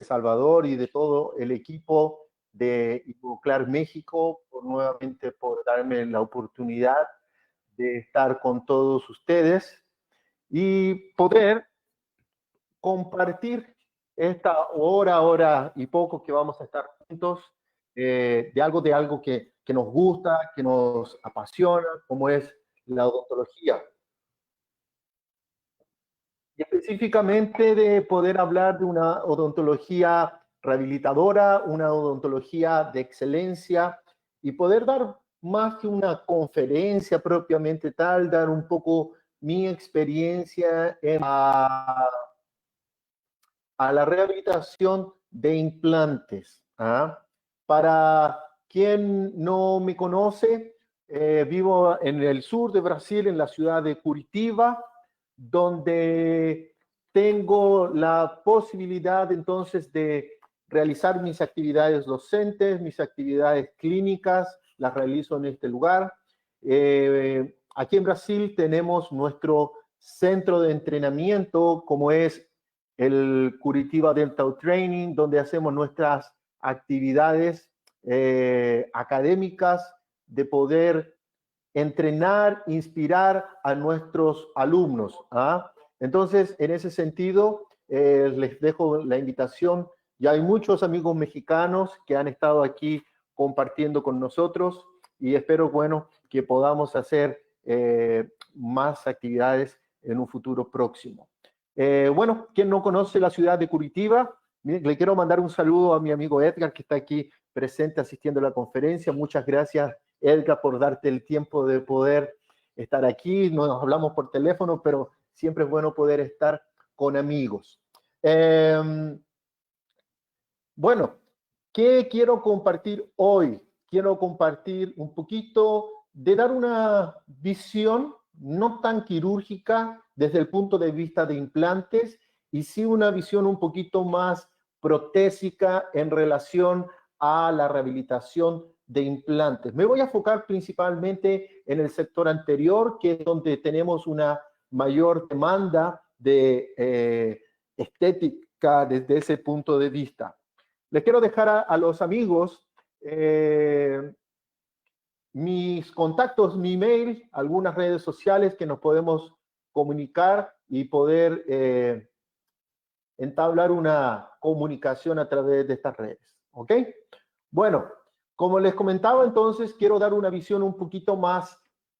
Salvador y de todo el equipo de Ivoclar México nuevamente por darme la oportunidad de estar con todos ustedes y poder compartir esta hora y poco que vamos a estar juntos de algo que nos gusta, que nos apasiona, como es la odontología. Y específicamente de poder hablar de una odontología rehabilitadora, una odontología de excelencia y poder dar más que una conferencia propiamente tal, dar un poco mi experiencia a la rehabilitación de implantes. ¿Ah? Para quien no me conoce, vivo en el sur de Brasil, en la ciudad de Curitiba, donde tengo la posibilidad entonces de realizar mis actividades docentes, mis actividades clínicas, las realizo en este lugar. Aquí en Brasil tenemos nuestro centro de entrenamiento, como es el Curitiba Dental Training, donde hacemos nuestras actividades académicas de poder entrenar, inspirar a nuestros alumnos. ¿Ah? Entonces, en ese sentido, les dejo la invitación. Ya hay muchos amigos mexicanos que han estado aquí compartiendo con nosotros y espero, bueno, que podamos hacer más actividades en un futuro próximo. Bueno, quien no conoce la ciudad de Curitiba, le quiero mandar un saludo a mi amigo Edgar, que está aquí presente asistiendo a la conferencia. Muchas gracias, Edgar, por darte el tiempo de poder estar aquí. No nos hablamos por teléfono, pero siempre es bueno poder estar con amigos. Bueno, ¿qué quiero compartir hoy? Quiero compartir un poquito de dar una visión no tan quirúrgica desde el punto de vista de implantes y sí una visión un poquito más protésica en relación a la rehabilitación de implantes. Me voy a enfocar principalmente en el sector anterior, que es donde tenemos una mayor demanda de estética desde ese punto de vista. Les quiero dejar a los amigos mis contactos, mi email, algunas redes sociales que nos podemos comunicar y poder entablar una comunicación a través de estas redes. ¿Ok? Bueno, como les comentaba, entonces quiero dar una visión un poquito más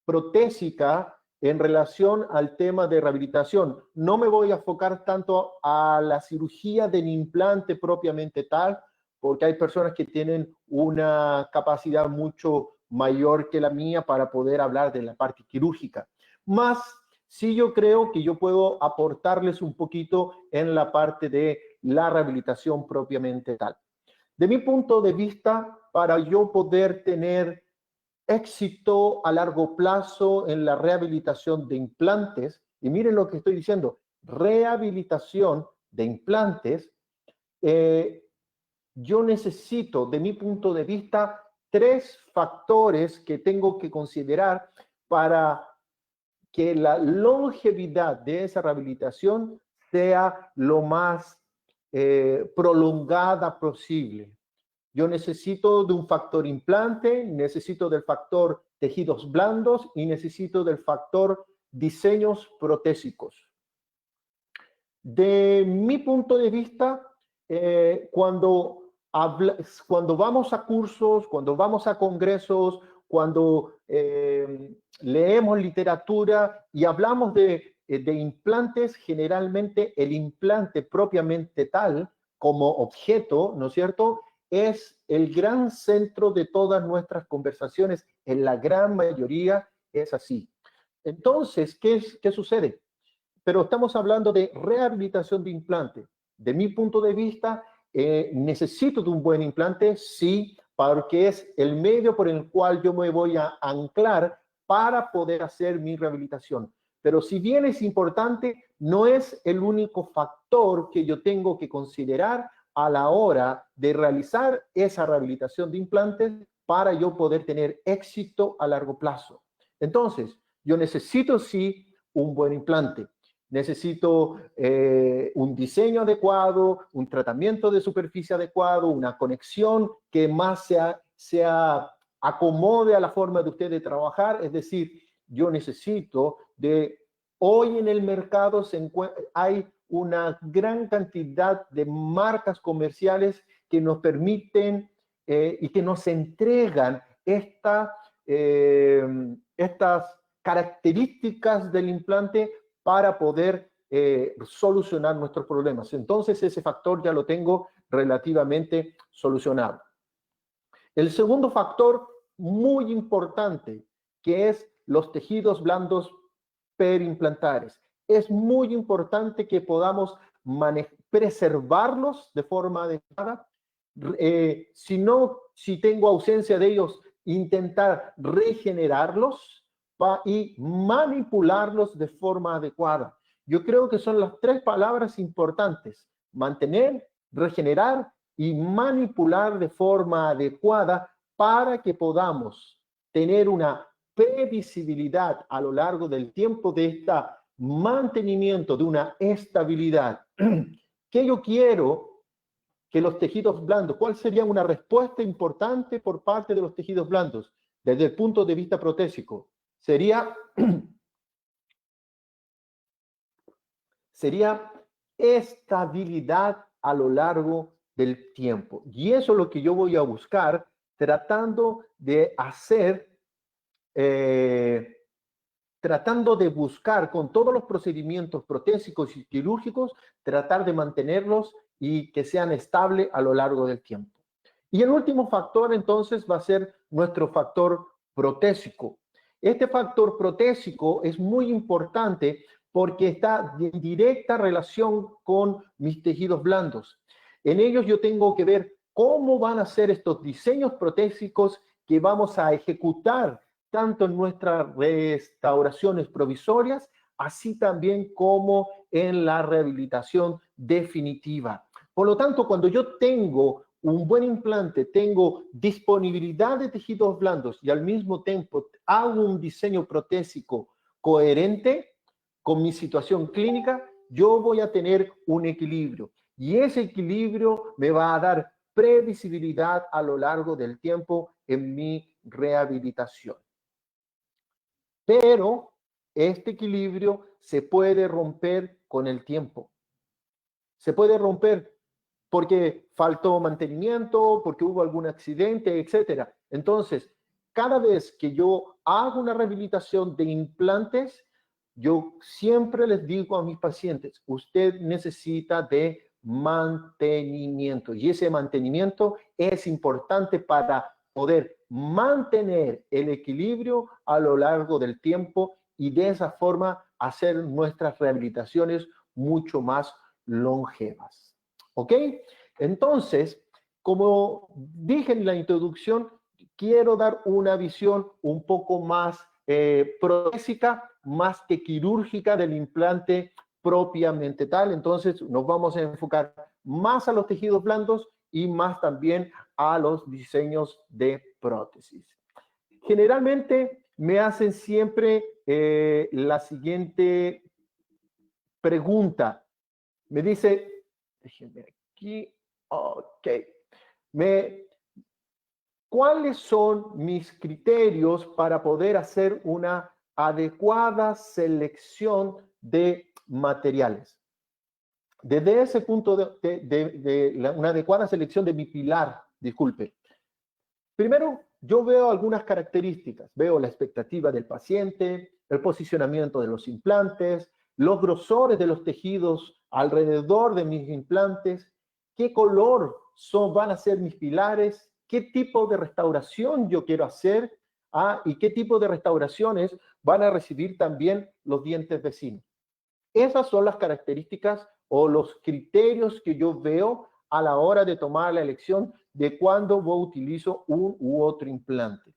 protésica en relación al tema de rehabilitación. No me voy a enfocar tanto a la cirugía del implante propiamente tal, porque hay personas que tienen una capacidad mucho mayor que la mía para poder hablar de la parte quirúrgica. Más, sí yo creo que yo puedo aportarles un poquito en la parte de la rehabilitación propiamente tal. De mi punto de vista, para yo poder tener éxito a largo plazo en la rehabilitación de implantes, y miren lo que estoy diciendo, rehabilitación de implantes, yo necesito, de mi punto de vista, 3 factores que tengo que considerar para que la longevidad de esa rehabilitación sea lo más prolongada posible. Yo necesito de un factor implante, necesito del factor tejidos blandos y necesito del factor diseños protésicos. De mi punto de vista, cuando vamos a cursos, cuando vamos a congresos, cuando leemos literatura y hablamos de implantes, generalmente el implante propiamente tal, como objeto, ¿no es cierto?, es el gran centro de todas nuestras conversaciones. En la gran mayoría es así. Entonces, ¿qué sucede? Pero estamos hablando de rehabilitación de implante. De mi punto de vista, necesito de un buen implante, sí, porque es el medio por el cual yo me voy a anclar para poder hacer mi rehabilitación. Pero si bien es importante, no es el único factor que yo tengo que considerar a la hora de realizar esa rehabilitación de implantes para yo poder tener éxito a largo plazo. Entonces, yo necesito sí un buen implante. necesito un diseño adecuado, un tratamiento de superficie adecuado, una conexión que más sea acomode a la forma de usted de trabajar. Es decir, yo necesito hoy en el mercado hay una gran cantidad de marcas comerciales que nos permiten y que nos entregan estas características del implante para poder solucionar nuestros problemas. Entonces, ese factor ya lo tengo relativamente solucionado. El segundo factor muy importante, que es los tejidos blandos perimplantares. Es muy importante que podamos preservarlos de forma adecuada. Si tengo ausencia de ellos, intentar regenerarlos y manipularlos de forma adecuada. Yo creo que son las tres palabras importantes: mantener, regenerar y manipular de forma adecuada para que podamos tener una previsibilidad a lo largo del tiempo de este mantenimiento, de una estabilidad. ¿Qué yo quiero que los tejidos blandos? ¿Cuál sería una respuesta importante por parte de los tejidos blandos desde el punto de vista protésico? Sería estabilidad a lo largo del tiempo. Y eso es lo que yo voy a buscar, tratando de buscar con todos los procedimientos protésicos y quirúrgicos, tratar de mantenerlos y que sean estables a lo largo del tiempo. Y el último factor, entonces, va a ser nuestro factor protésico. Este factor protésico es muy importante porque está en directa relación con mis tejidos blandos. En ellos yo tengo que ver cómo van a ser estos diseños protésicos que vamos a ejecutar tanto en nuestras restauraciones provisorias, así también como en la rehabilitación definitiva. Por lo tanto, cuando yo tengo un buen implante, tengo disponibilidad de tejidos blandos y al mismo tiempo hago un diseño protésico coherente con mi situación clínica, yo voy a tener un equilibrio. Y ese equilibrio me va a dar previsibilidad a lo largo del tiempo en mi rehabilitación. Pero este equilibrio se puede romper con el tiempo. Se puede romper porque faltó mantenimiento, porque hubo algún accidente, etc. Entonces, cada vez que yo hago una rehabilitación de implantes, yo siempre les digo a mis pacientes, usted necesita de mantenimiento. Y ese mantenimiento es importante para poder mantener el equilibrio a lo largo del tiempo y de esa forma hacer nuestras rehabilitaciones mucho más longevas. ¿Ok? Entonces, como dije en la introducción, quiero dar una visión un poco más protésica, más que quirúrgica del implante propiamente tal. Entonces, nos vamos a enfocar más a los tejidos blandos y más también a los diseños de prótesis. Generalmente me hacen siempre la siguiente pregunta. Me dice, déjenme aquí, ok, ¿cuáles son mis criterios para poder hacer una adecuada selección de materiales? Desde ese punto una adecuada selección de mi pilar, disculpe. Primero, yo veo algunas características. Veo la expectativa del paciente, el posicionamiento de los implantes, los grosores de los tejidos alrededor de mis implantes, qué color van a ser mis pilares, qué tipo de restauración yo quiero hacer, y qué tipo de restauraciones van a recibir también los dientes vecinos. Esas son las características o los criterios que yo veo a la hora de tomar la elección de cuándo utilizo un u otro implante.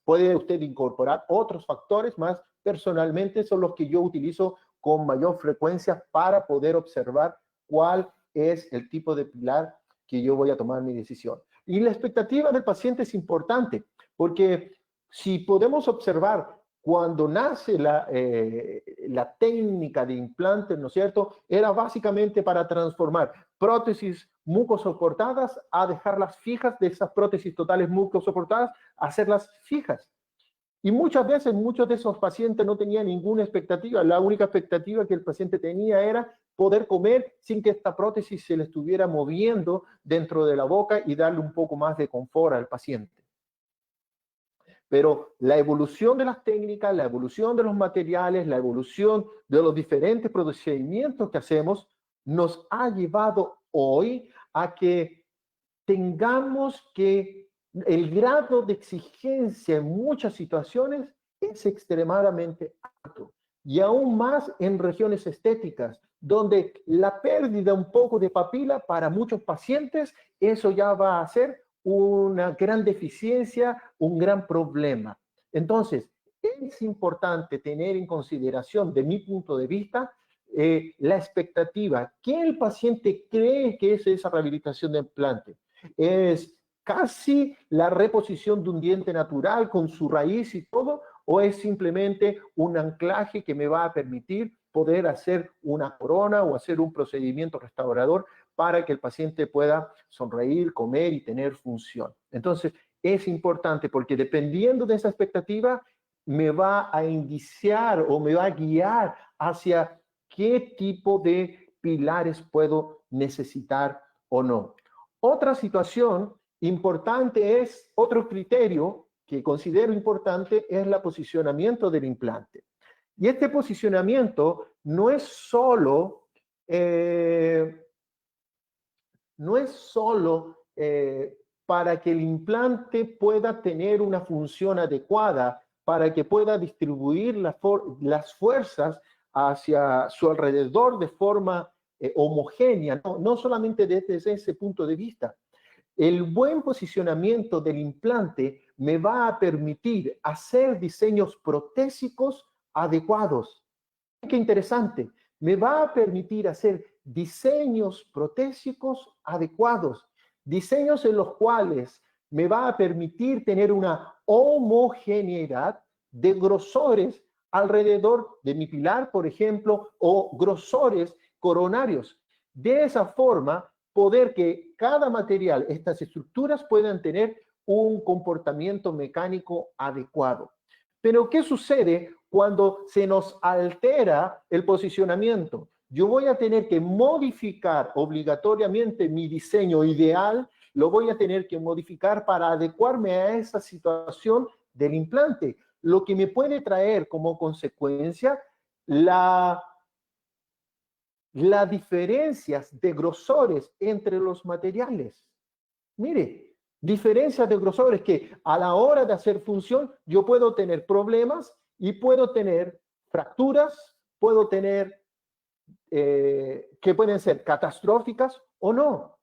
Puede usted incorporar otros factores, más personalmente son los que yo utilizo con mayor frecuencia para poder observar cuál es el tipo de pilar que yo voy a tomar mi decisión. Y la expectativa del paciente es importante, porque si podemos observar cuando nace la técnica de implante, ¿no es cierto?, era básicamente para transformar prótesis mucosoportadas a dejarlas fijas, de esas prótesis totales mucosoportadas, a hacerlas fijas. Y muchas veces muchos de esos pacientes no tenían ninguna expectativa. La única expectativa que el paciente tenía era poder comer sin que esta prótesis se le estuviera moviendo dentro de la boca y darle un poco más de confort al paciente. Pero la evolución de las técnicas, la evolución de los materiales, la evolución de los diferentes procedimientos que hacemos, nos ha llevado hoy a que tengamos que el grado de exigencia en muchas situaciones es extremadamente alto. Y aún más en regiones estéticas, donde la pérdida un poco de papila para muchos pacientes, eso ya va a ser una gran deficiencia, un gran problema. Entonces, es importante tener en consideración, de mi punto de vista, la expectativa. ¿Qué el paciente cree que es esa rehabilitación de implante? ¿Es casi la reposición de un diente natural con su raíz y todo? ¿O es simplemente un anclaje que me va a permitir poder hacer una corona o hacer un procedimiento restaurador para que el paciente pueda sonreír, comer y tener función? Entonces, es importante porque dependiendo de esa expectativa, me va a indiciar o me va a guiar hacia qué tipo de pilares puedo necesitar o no. Otra situación importante es, otro criterio que considero importante es el posicionamiento del implante. Y este posicionamiento no es solo, para que el implante pueda tener una función adecuada, para que pueda distribuir las fuerzas hacia su alrededor de forma homogénea, no solamente desde ese punto de vista. El buen posicionamiento del implante me va a permitir hacer diseños protésicos adecuados. Qué interesante. Me va a permitir hacer diseños protésicos adecuados, diseños en los cuales me va a permitir tener una homogeneidad de grosores alrededor de mi pilar, por ejemplo, o grosores coronarios. De esa forma, poder que cada material, estas estructuras puedan tener un comportamiento mecánico adecuado. Pero, ¿qué sucede cuando se nos altera el posicionamiento? Yo voy a tener que modificar obligatoriamente mi diseño ideal, lo voy a tener que modificar para adecuarme a esa situación del implante, lo que me puede traer como consecuencia las diferencias de grosores entre los materiales. Mire, diferencias de grosores que a la hora de hacer función yo puedo tener problemas y puedo tener fracturas, puedo tener que pueden ser catastróficas o no.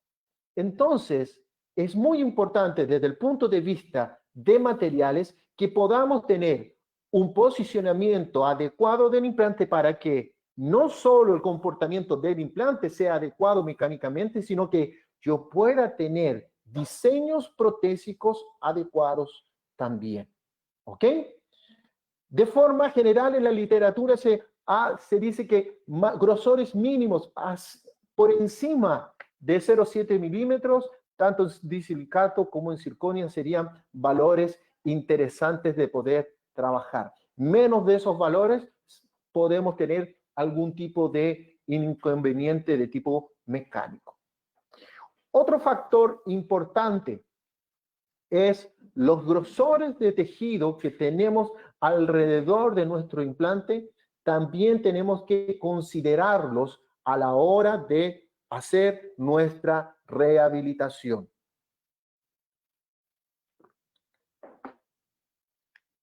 Entonces, es muy importante desde el punto de vista de materiales que podamos tener un posicionamiento adecuado del implante para que no solo el comportamiento del implante sea adecuado mecánicamente, sino que yo pueda tener diseños protésicos adecuados también. ¿Ok? De forma general, en la literatura se dice que grosores mínimos por encima de 0,7 milímetros, tanto en disilicato como en circonia, serían valores interesantes de poder trabajar. Menos de esos valores podemos tener algún tipo de inconveniente de tipo mecánico. Otro factor importante es los grosores de tejido que tenemos alrededor de nuestro implante. También tenemos que considerarlos a la hora de hacer nuestra rehabilitación.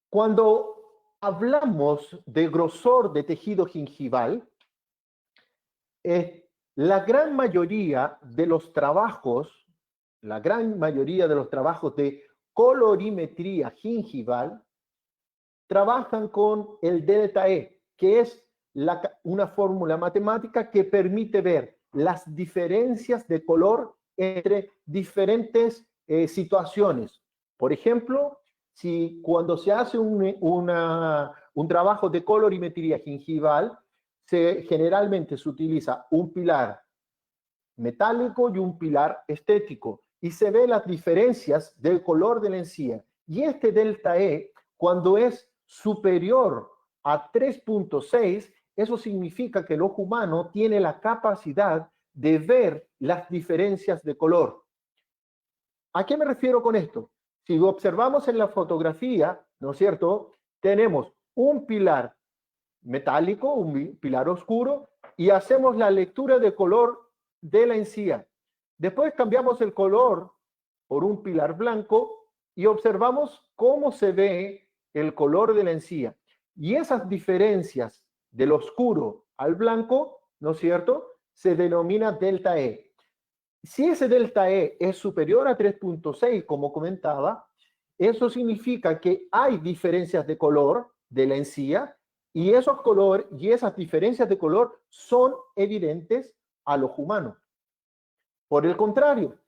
Cuando hablamos de grosor de tejido gingival, la gran mayoría de los trabajos de colorimetría gingival trabajan con el delta E, que es una fórmula matemática que permite ver las diferencias de color entre diferentes situaciones. Por ejemplo, cuando se hace una un trabajo de colorimetría gingival, generalmente se utiliza un pilar metálico y un pilar estético, y se ven las diferencias del color de la encía. Y este delta E, cuando es superior a 3.6, eso significa que el ojo humano tiene la capacidad de ver las diferencias de color. ¿A qué me refiero con esto? Si observamos en la fotografía, ¿no es cierto? Tenemos un pilar metálico, un pilar oscuro, y hacemos la lectura de color de la encía. Después cambiamos el color por un pilar blanco y observamos cómo se ve el color de la encía. Y esas diferencias del oscuro al blanco, ¿no es cierto?, se denomina delta E. Si ese delta E es superior a 3.6, como comentaba, eso significa que hay diferencias de color de la encía y esos colores y esas diferencias de color son evidentes al ojo humano. Por el contrario,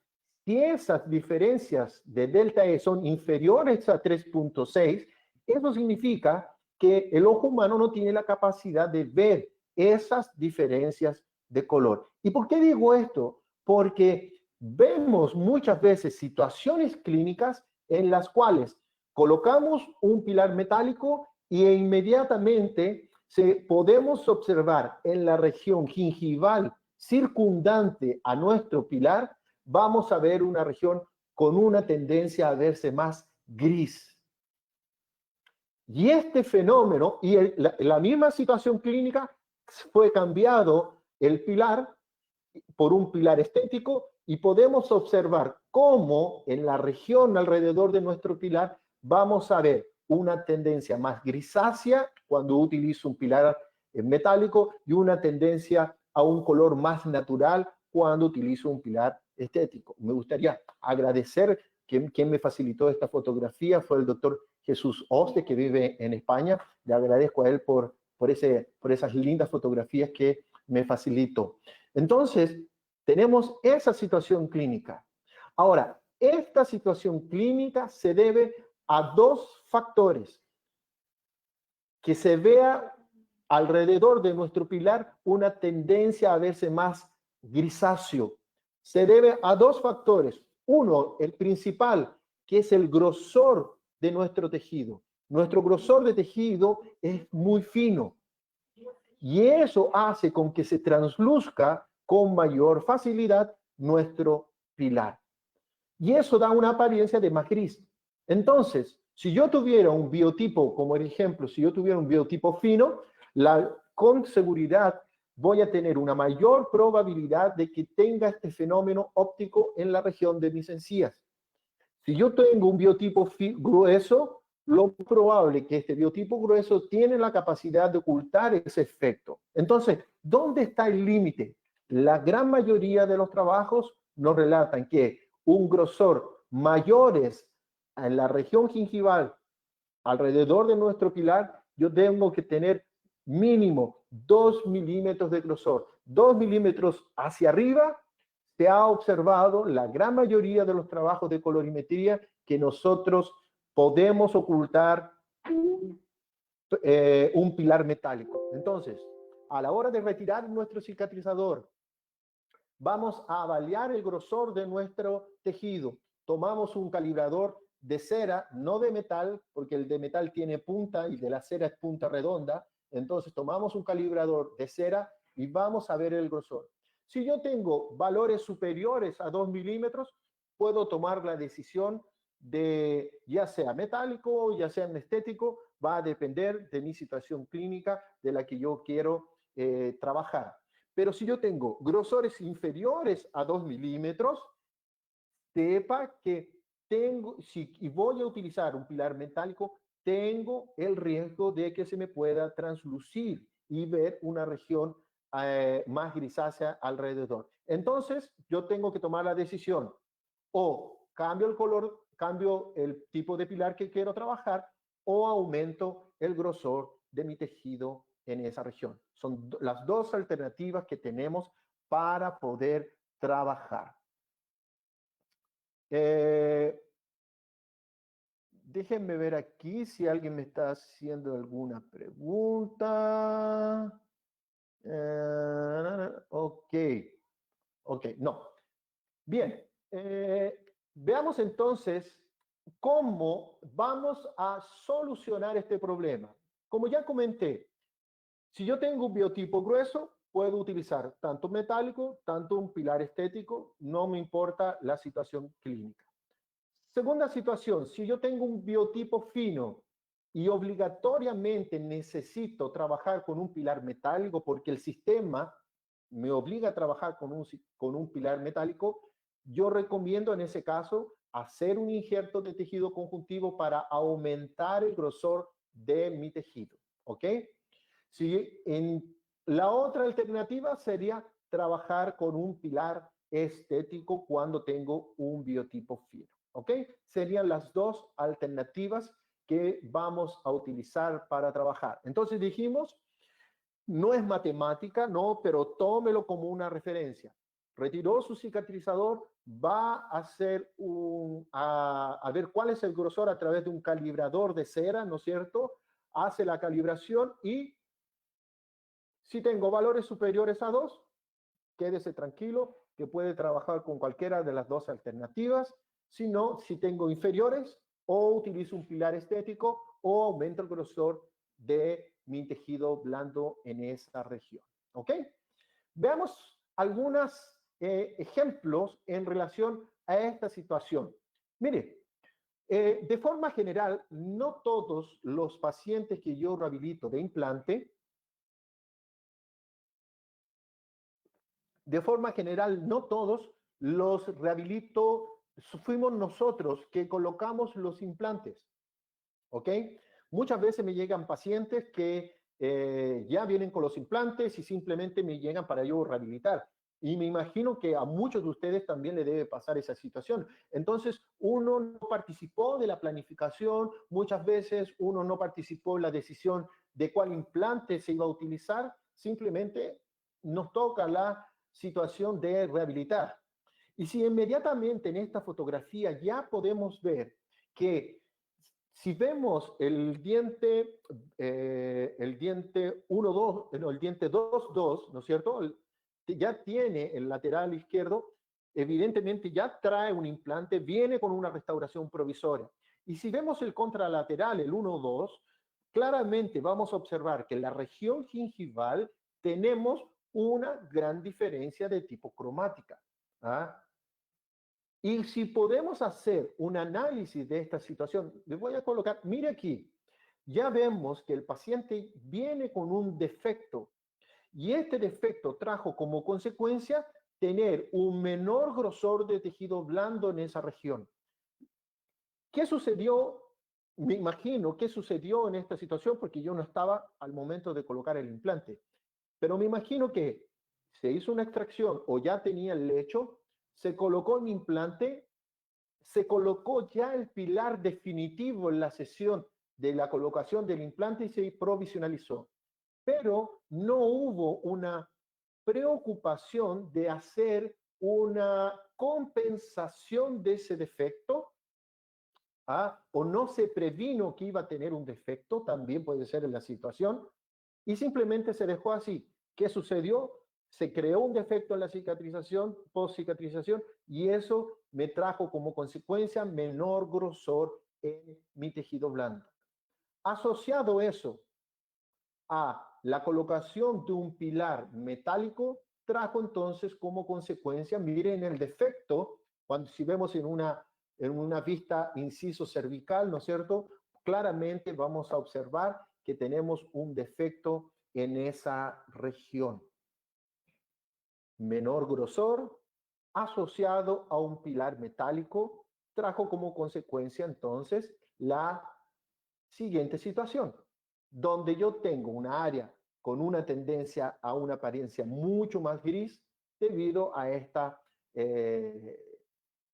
si esas diferencias de delta E son inferiores a 3.6, eso significa que el ojo humano no tiene la capacidad de ver esas diferencias de color. ¿Y por qué digo esto? Porque vemos muchas veces situaciones clínicas en las cuales colocamos un pilar metálico y inmediatamente podemos observar en la región gingival circundante a nuestro pilar, vamos a ver una región con una tendencia a verse más gris. Y este fenómeno, y la misma situación clínica, fue cambiado el pilar por un pilar estético y podemos observar cómo en la región alrededor de nuestro pilar vamos a ver una tendencia más grisácea cuando utilizo un pilar metálico y una tendencia a un color más natural cuando utilizo un pilar estético. Me gustaría agradecer quien me facilitó esta fotografía, fue el doctor Jesús Oste, que vive en España. Le agradezco a él por esas lindas fotografías que me facilitó. Entonces, tenemos esa situación clínica. Ahora, esta situación clínica se debe a dos factores. Que se vea alrededor de nuestro pilar una tendencia a verse más grisáceo. Se debe a dos factores. Uno, el principal, que es el grosor de nuestro tejido. Nuestro grosor de tejido es muy fino y eso hace con que se transluzca con mayor facilidad nuestro pilar. Y eso da una apariencia de más gris. Entonces, si yo tuviera un biotipo, como el ejemplo, si yo tuviera un biotipo fino, con seguridad voy a tener una mayor probabilidad de que tenga este fenómeno óptico en la región de mis encías. Si yo tengo un biotipo grueso, lo probable es que este biotipo grueso tiene la capacidad de ocultar ese efecto. Entonces, ¿dónde está el límite? La gran mayoría de los trabajos nos relatan que un grosor mayores en la región gingival alrededor de nuestro pilar, yo tengo que tener mínimo 2 milímetros de grosor. 2 milímetros hacia arriba, se ha observado la gran mayoría de los trabajos de colorimetría que nosotros podemos ocultar un pilar metálico. Entonces, a la hora de retirar nuestro cicatrizador, vamos a avaliar el grosor de nuestro tejido. Tomamos un calibrador de cera, no de metal, porque el de metal tiene punta y de la cera es punta redonda. Entonces tomamos un calibrador de cera y vamos a ver el grosor. Si yo tengo valores superiores a 2 milímetros, puedo tomar la decisión de ya sea metálico, ya sea estético, va a depender de mi situación clínica de la que yo quiero trabajar. Pero si yo tengo grosores inferiores a 2 milímetros, sepa que si voy a utilizar un pilar metálico, tengo el riesgo de que se me pueda translucir y ver una región más grisácea alrededor. Entonces, yo tengo que tomar la decisión o cambio el color, cambio el tipo de pilar que quiero trabajar o aumento el grosor de mi tejido en esa región. Son las dos alternativas que tenemos para poder trabajar. Déjenme ver aquí si alguien me está haciendo alguna pregunta. Ok, ok, no. Bien, veamos entonces cómo vamos a solucionar este problema. Como ya comenté, si yo tengo un biotipo grueso, puedo utilizar tanto metálico, tanto un pilar estético, no me importa la situación clínica. Segunda situación, si yo tengo un biotipo fino y obligatoriamente necesito trabajar con un pilar metálico porque el sistema me obliga a trabajar con un pilar metálico, yo recomiendo en ese caso hacer un injerto de tejido conjuntivo para aumentar el grosor de mi tejido. ¿Ok? Si en la otra alternativa sería trabajar con un pilar estético cuando tengo un biotipo fino. ¿Ok? Serían las dos alternativas que vamos a utilizar para trabajar. Entonces dijimos, no es matemática, no, pero tómelo como una referencia. Retiró su cicatrizador, va a hacer a ver cuál es el grosor a través de un calibrador de cera, ¿no es cierto? Hace la calibración y si tengo valores superiores a 2, quédese tranquilo que puede trabajar con cualquiera de las dos alternativas. Si no, si tengo inferiores, o utilizo un pilar estético o aumento el grosor de mi tejido blando en esa región. ¿Ok? Veamos algunos ejemplos en relación a esta situación. Mire, de forma general, no todos los pacientes que yo rehabilito de implante, de forma general, no todos los rehabilito, fuimos nosotros que colocamos los implantes, ¿ok? Muchas veces me llegan pacientes que ya vienen con los implantes y simplemente me llegan para yo rehabilitar. Y me imagino que a muchos de ustedes también le debe pasar esa situación. Entonces, uno no participó de la planificación, muchas veces uno no participó en la decisión de cuál implante se iba a utilizar, simplemente nos toca la situación de rehabilitar. Y si inmediatamente en esta fotografía ya podemos ver que si vemos el diente 1-2, no, el diente 2-2, ¿no es cierto? Ya tiene el lateral izquierdo, evidentemente ya trae un implante, viene con una restauración provisoria. Y si vemos el contralateral, el 1-2, claramente vamos a observar que en la región gingival tenemos una gran diferencia de tipo cromática. ¿Ah? Y si podemos hacer un análisis de esta situación, les voy a colocar, mire aquí, ya vemos que el paciente viene con un defecto y este defecto trajo como consecuencia tener un menor grosor de tejido blando en esa región. ¿Qué sucedió? Me imagino qué sucedió en esta situación porque yo no estaba al momento de colocar el implante, pero me imagino que se hizo una extracción o ya tenía el lecho, se colocó el implante, se colocó ya el pilar definitivo en la sesión de la colocación del implante y se provisionalizó. Pero no hubo una preocupación de hacer una compensación de ese defecto, o no se previno que iba a tener un defecto, también puede ser en la situación, y simplemente se dejó así. ¿Qué sucedió? Se creó un defecto en la cicatrización, post-cicatrización, y eso me trajo como consecuencia menor grosor en mi tejido blando. Asociado eso a la colocación de un pilar metálico, trajo entonces como consecuencia, miren el defecto, cuando si vemos en una vista inciso cervical, ¿no es cierto? Claramente vamos a observar que tenemos un defecto en esa región. Menor grosor asociado a un pilar metálico trajo como consecuencia entonces la siguiente situación, donde yo tengo una área con una tendencia a una apariencia mucho más gris debido a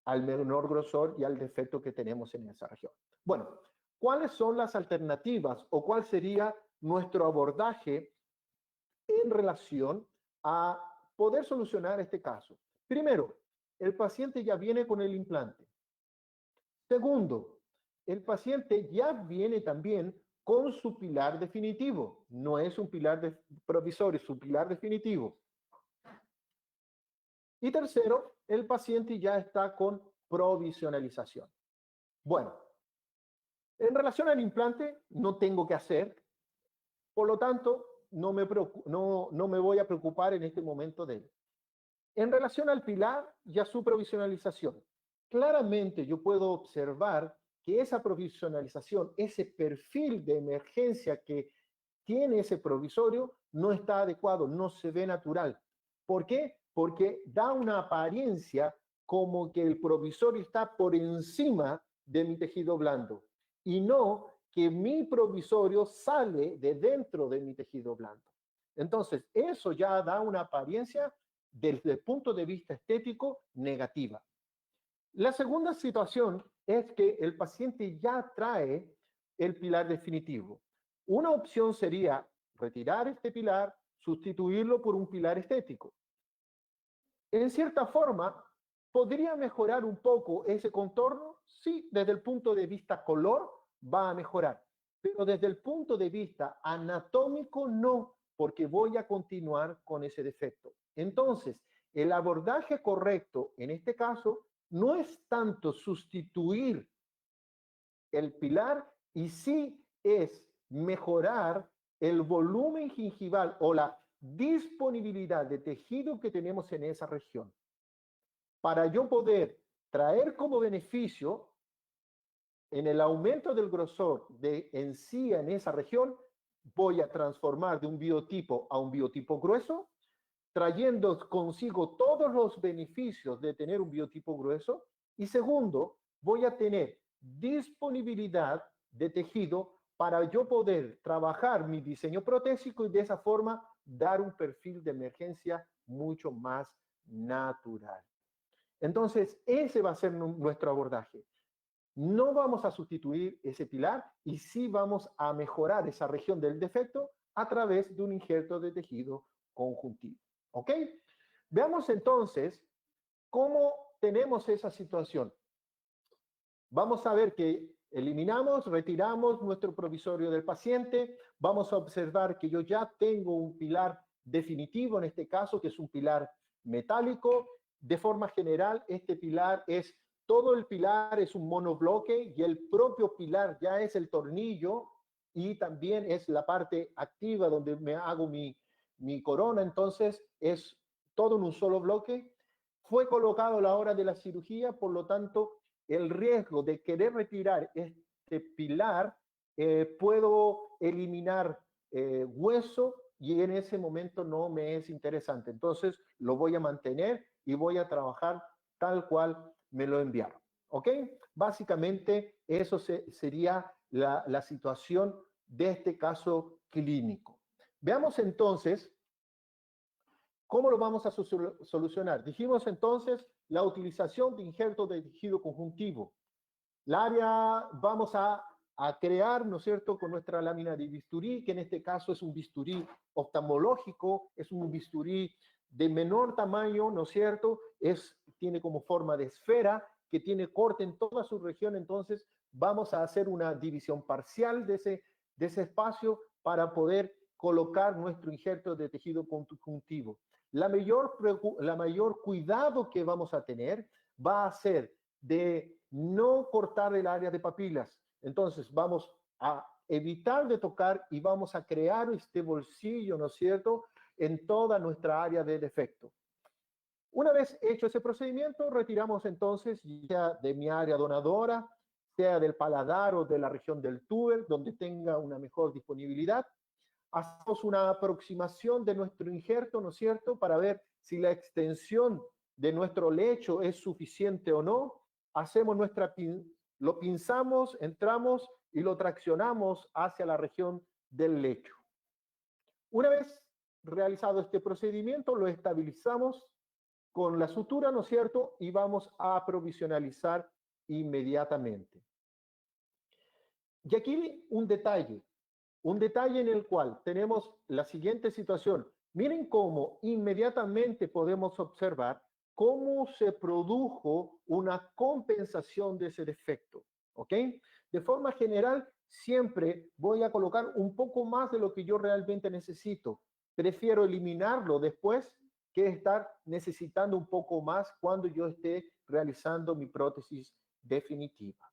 al menor grosor y al defecto que tenemos en esa región. Bueno, ¿cuáles son las alternativas o cuál sería nuestro abordaje en relación a poder solucionar este caso? Primero, el paciente ya viene con el implante. Segundo, el paciente ya viene también con su pilar definitivo. No es un pilar provisorio, es un pilar definitivo. Y tercero, el paciente ya está con provisionalización. Bueno, en relación al implante, no tengo que hacer, por lo tanto, no me voy a preocupar en este momento de él. En relación al pilar y a su provisionalización, claramente yo puedo observar que esa provisionalización, ese perfil de emergencia que tiene ese provisorio, no está adecuado, no se ve natural. ¿Por qué? Porque da una apariencia como que el provisorio está por encima de mi tejido blando y no que mi provisorio sale de dentro de mi tejido blando. Entonces, eso ya da una apariencia desde el punto de vista estético negativa. La segunda situación es que el paciente ya trae el pilar definitivo. Una opción sería retirar este pilar, sustituirlo por un pilar estético. En cierta forma, ¿podría mejorar un poco ese contorno? Sí, desde el punto de vista color va a mejorar, pero desde el punto de vista anatómico no, porque voy a continuar con ese defecto. Entonces, el abordaje correcto en este caso no es tanto sustituir el pilar y sí es mejorar el volumen gingival o la disponibilidad de tejido que tenemos en esa región. Para yo poder traer como beneficio en el aumento del grosor de encía en esa región, voy a transformar de un biotipo a un biotipo grueso, trayendo consigo todos los beneficios de tener un biotipo grueso. Y segundo, voy a tener disponibilidad de tejido para yo poder trabajar mi diseño protésico y de esa forma dar un perfil de emergencia mucho más natural. Entonces, ese va a ser nuestro abordaje. No vamos a sustituir ese pilar y sí vamos a mejorar esa región del defecto a través de un injerto de tejido conjuntivo. ¿Ok? Veamos entonces cómo tenemos esa situación. Vamos a ver que eliminamos, retiramos nuestro provisorio del paciente. Vamos a observar que yo ya tengo un pilar definitivo, en este caso, que es un pilar metálico. De forma general, este pilar es, todo el pilar es un monobloque y el propio pilar ya es el tornillo y también es la parte activa donde me hago mi corona. Entonces, es todo en un solo bloque. Fue colocado a la hora de la cirugía, por lo tanto, el riesgo de querer retirar este pilar, puedo eliminar hueso y en ese momento no me es interesante. Entonces lo voy a mantener y voy a trabajar tal cual me lo enviaron. ¿Ok? Básicamente eso sería la situación de este caso clínico. Veamos entonces ¿cómo lo vamos a solucionar? Dijimos entonces la utilización de injertos de tejido conjuntivo. La área vamos a crear, ¿no es cierto?, con nuestra lámina de bisturí, que en este caso es un bisturí oftalmológico, es un bisturí de menor tamaño, ¿no es cierto? Tiene como forma de esfera, que tiene corte en toda su región, entonces vamos a hacer una división parcial de ese espacio para poder colocar nuestro injerto de tejido conjuntivo. La mayor cuidado que vamos a tener va a ser de no cortar el área de papilas. Entonces vamos a evitar de tocar y vamos a crear este bolsillo, ¿no es cierto?, en toda nuestra área de defecto. Una vez hecho ese procedimiento, retiramos entonces, ya de mi área donadora, sea del paladar o de la región del tuber, donde tenga una mejor disponibilidad. Hacemos una aproximación de nuestro injerto, ¿no es cierto?, para ver si la extensión de nuestro lecho es suficiente o no. Hacemos lo pinzamos, entramos y lo traccionamos hacia la región del lecho. Una vez realizado este procedimiento, lo estabilizamos con la sutura, ¿no es cierto?, y vamos a provisionalizar inmediatamente. Y aquí un detalle en el cual tenemos la siguiente situación. Miren cómo inmediatamente podemos observar cómo se produjo una compensación de ese defecto, ¿ok? de forma general, siempre voy a colocar un poco más de lo que yo realmente necesito. Prefiero eliminarlo después que estar necesitando un poco más cuando yo esté realizando mi prótesis definitiva.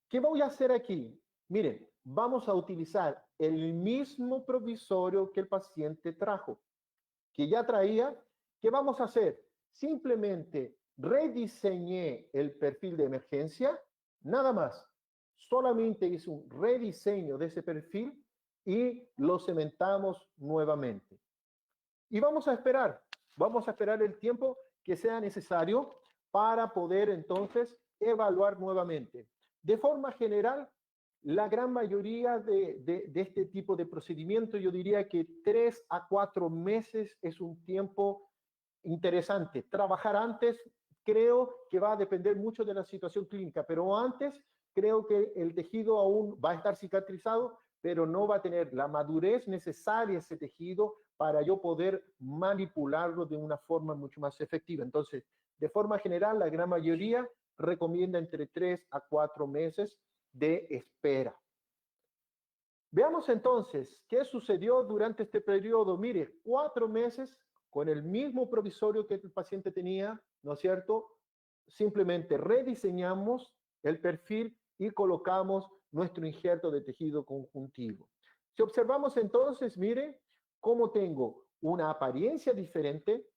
¿Qué voy a hacer aquí? Miren, vamos a utilizar el mismo provisorio que el paciente trajo, que ya traía. ¿Qué vamos a hacer? Simplemente rediseñé el perfil de emergencia, nada más. Solamente hice un rediseño de ese perfil y lo cementamos nuevamente. Y vamos a esperar el tiempo que sea necesario para poder entonces evaluar nuevamente. De forma general, la gran mayoría de este tipo de procedimiento, yo diría que 3 a 4 meses es un tiempo interesante. Trabajar antes creo que va a depender mucho de la situación clínica, pero antes creo que el tejido aún va a estar cicatrizado, pero no va a tener la madurez necesaria ese tejido para yo poder manipularlo de una forma mucho más efectiva. Entonces, de forma general, la gran mayoría recomienda entre 3 a 4 meses de espera. Veamos entonces qué sucedió durante este periodo. Mire, 4 meses con el mismo provisorio que el paciente tenía, ¿no es cierto? Simplemente rediseñamos el perfil y colocamos nuestro injerto de tejido conjuntivo. Si observamos entonces, mire cómo tengo una apariencia diferente.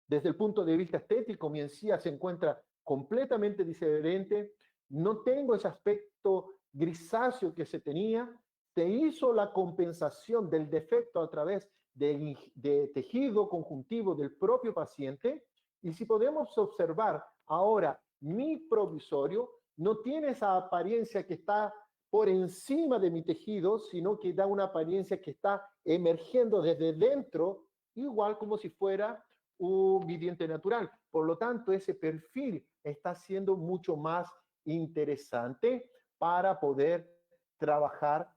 Desde el punto de vista estético, mi encía se encuentra completamente diferente. No tengo ese aspecto grisáceo que se tenía. Se hizo la compensación del defecto a través de tejido conjuntivo del propio paciente. Y si podemos observar ahora, mi provisorio no tiene esa apariencia que está por encima de mi tejido, sino que da una apariencia que está emergiendo desde dentro, igual como si fuera mi diente natural. Por lo tanto, ese perfil está siendo mucho más interesante para poder trabajar,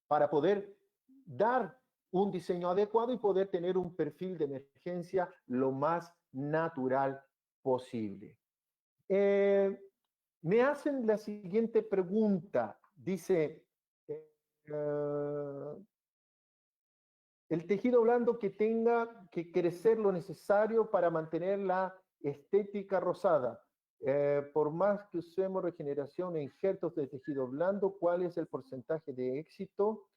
para poder dar un diseño adecuado y poder tener un perfil de emergencia lo más natural posible. Me hacen la siguiente pregunta. Dice, el tejido blando que tenga que crecer lo necesario para mantener la estética rosada. Por más que usemos regeneración e injertos de tejido blando, ¿cuál es el porcentaje de éxito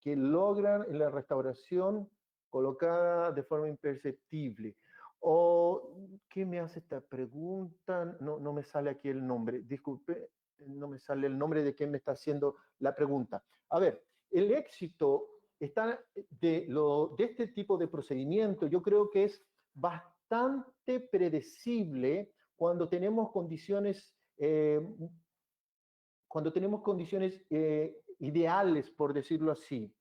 que logran en la restauración colocada de forma imperceptible? ¿O qué me hace esta pregunta? No me sale aquí el nombre. Disculpe, no me sale el nombre de quién me está haciendo la pregunta. A ver, el éxito está de este tipo de procedimiento, yo creo que es bastante predecible cuando tenemos condiciones, ideales, por decirlo así.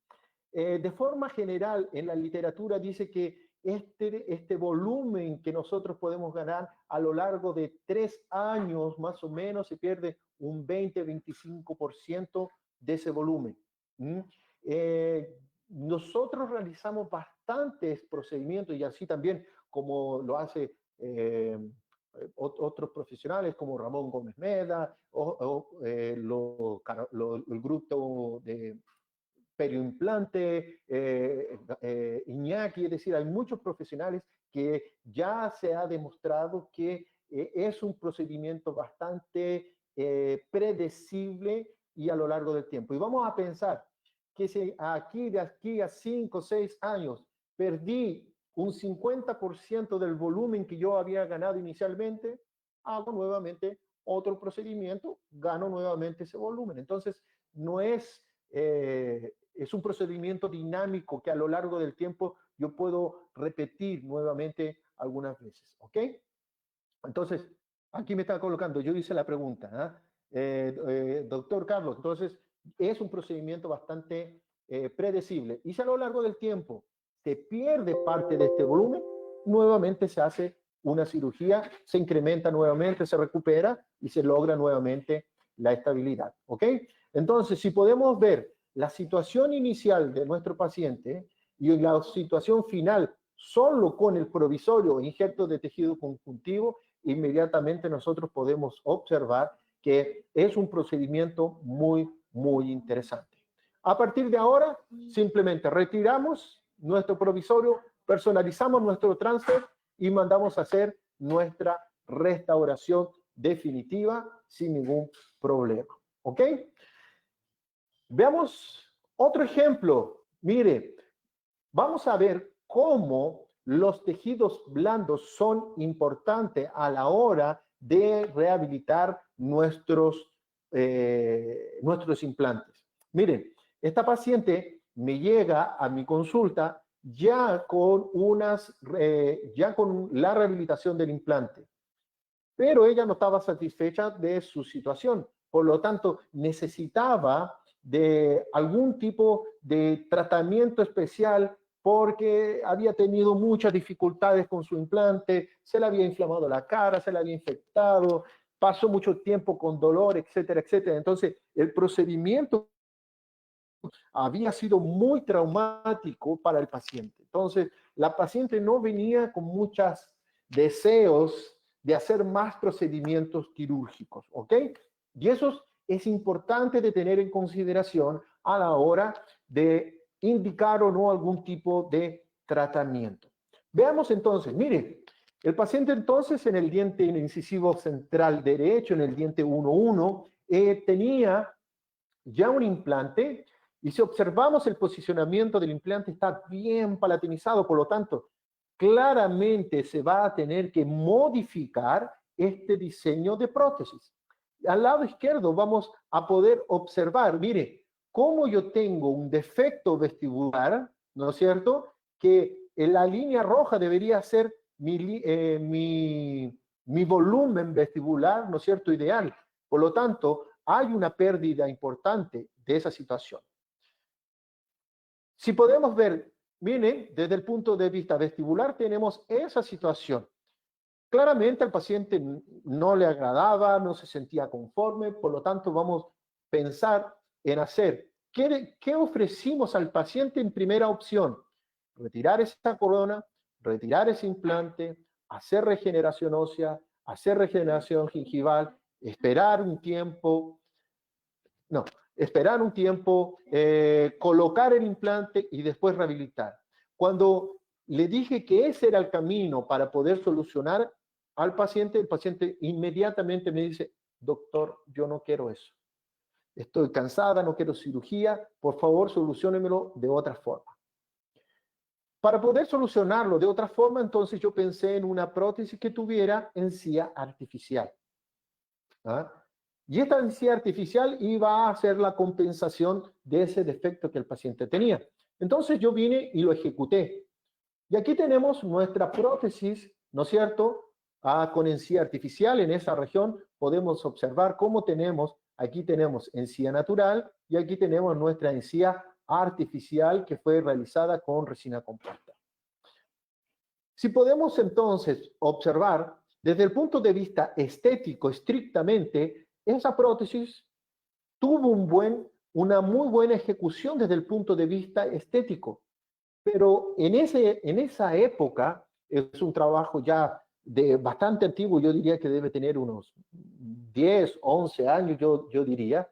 De forma general, en la literatura dice que este volumen que nosotros podemos ganar a lo largo de 3 años, más o menos, se pierde un 20-25% de ese volumen. Nosotros realizamos bastantes procedimientos y así también como lo hace otros profesionales como Ramón Gómez Meda el grupo de perioimplante, Iñaki, es decir, hay muchos profesionales que ya se ha demostrado que es un procedimiento bastante predecible y a lo largo del tiempo. Y vamos a pensar que si de aquí a 5 o 6 años perdí un 50% del volumen que yo había ganado inicialmente, hago nuevamente otro procedimiento, gano nuevamente ese volumen. Entonces, no es un procedimiento dinámico que a lo largo del tiempo yo puedo repetir nuevamente algunas veces, ¿ok? Entonces, aquí me está colocando, yo hice la pregunta, doctor Carlos, entonces es un procedimiento bastante predecible. Y si a lo largo del tiempo se pierde parte de este volumen, nuevamente se hace una cirugía, se incrementa nuevamente, se recupera y se logra nuevamente la estabilidad, ¿ok? Entonces, si podemos ver la situación inicial de nuestro paciente y la situación final solo con el provisorio injerto de tejido conjuntivo, inmediatamente nosotros podemos observar que es un procedimiento muy, muy interesante. A partir de ahora, simplemente retiramos nuestro provisorio, personalizamos nuestro transfer y mandamos a hacer nuestra restauración definitiva sin ningún problema. ¿Ok? Veamos otro ejemplo. Mire, vamos a ver cómo los tejidos blandos son importantes a la hora de rehabilitar nuestros implantes. Miren, esta paciente me llega a mi consulta ya con la rehabilitación del implante, pero ella no estaba satisfecha de su situación, por lo tanto necesitaba de algún tipo de tratamiento especial porque había tenido muchas dificultades con su implante, se le había inflamado la cara, se le había infectado, pasó mucho tiempo con dolor, etcétera, etcétera. Entonces, el procedimiento había sido muy traumático para el paciente. Entonces, la paciente no venía con muchos deseos de hacer más procedimientos quirúrgicos, ¿ok? Y eso es importante de tener en consideración a la hora de indicar o no algún tipo de tratamiento. Veamos entonces, mire, el paciente entonces en el diente incisivo central derecho, en el diente 1.1, tenía ya un implante, y si observamos el posicionamiento del implante está bien palatinizado, por lo tanto, claramente se va a tener que modificar este diseño de prótesis. Al lado izquierdo vamos a poder observar, mire, cómo yo tengo un defecto vestibular, ¿no es cierto? Que en la línea roja debería ser mi volumen vestibular, ¿no es cierto? Ideal. Por lo tanto, hay una pérdida importante de esa situación. Si podemos ver, miren, desde el punto de vista vestibular tenemos esa situación. Claramente al paciente no le agradaba, no se sentía conforme, por lo tanto vamos a pensar en hacer, ¿qué ofrecimos al paciente en primera opción? Retirar esa corona, retirar ese implante, hacer regeneración ósea, hacer regeneración gingival, esperar un tiempo, colocar el implante y después rehabilitar. Cuando le dije que ese era el camino para poder solucionar al paciente, el paciente inmediatamente me dice, doctor, yo no quiero eso. Estoy cansada, no quiero cirugía, por favor, soluciónemelo de otra forma. Para poder solucionarlo de otra forma, entonces yo pensé en una prótesis que tuviera encía artificial. ¿Ah? Y esta encía artificial iba a hacer la compensación de ese defecto que el paciente tenía. Entonces yo vine y lo ejecuté. Y aquí tenemos nuestra prótesis, ¿no es cierto? Con encía artificial en esa región podemos observar cómo aquí tenemos encía natural y aquí tenemos nuestra encía artificial que fue realizada con resina compacta. Si podemos entonces observar desde el punto de vista estético estrictamente, esa prótesis tuvo una muy buena ejecución desde el punto de vista estético. Pero en esa época, es un trabajo ya bastante antiguo, yo diría que debe tener unos 10, 11 años, yo diría,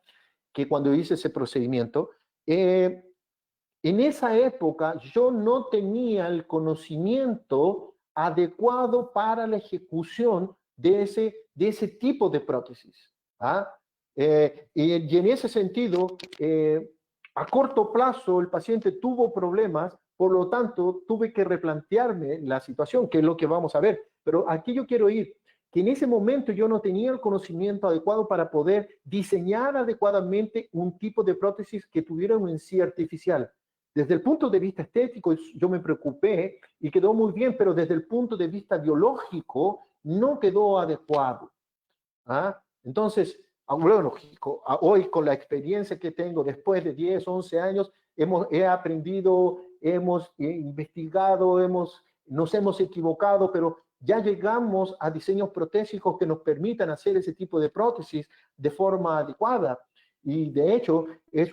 que cuando hice ese procedimiento, en esa época yo no tenía el conocimiento adecuado para la ejecución de ese tipo de prótesis. ¿Ah? Y en ese sentido, a corto plazo el paciente tuvo problemas, por lo tanto tuve que replantearme la situación, que es lo que vamos a ver. Pero aquí yo quiero ir, que en ese momento yo no tenía el conocimiento adecuado para poder diseñar adecuadamente un tipo de prótesis que tuviera una encía artificial. Desde el punto de vista estético yo me preocupé y quedó muy bien, pero desde el punto de vista biológico no quedó adecuado. ¿Ah? Entonces, bueno, hoy con la experiencia que tengo después de 10, 11 años, he aprendido, hemos investigado, nos hemos equivocado, pero ya llegamos a diseños protésicos que nos permitan hacer ese tipo de prótesis de forma adecuada. Y de hecho, en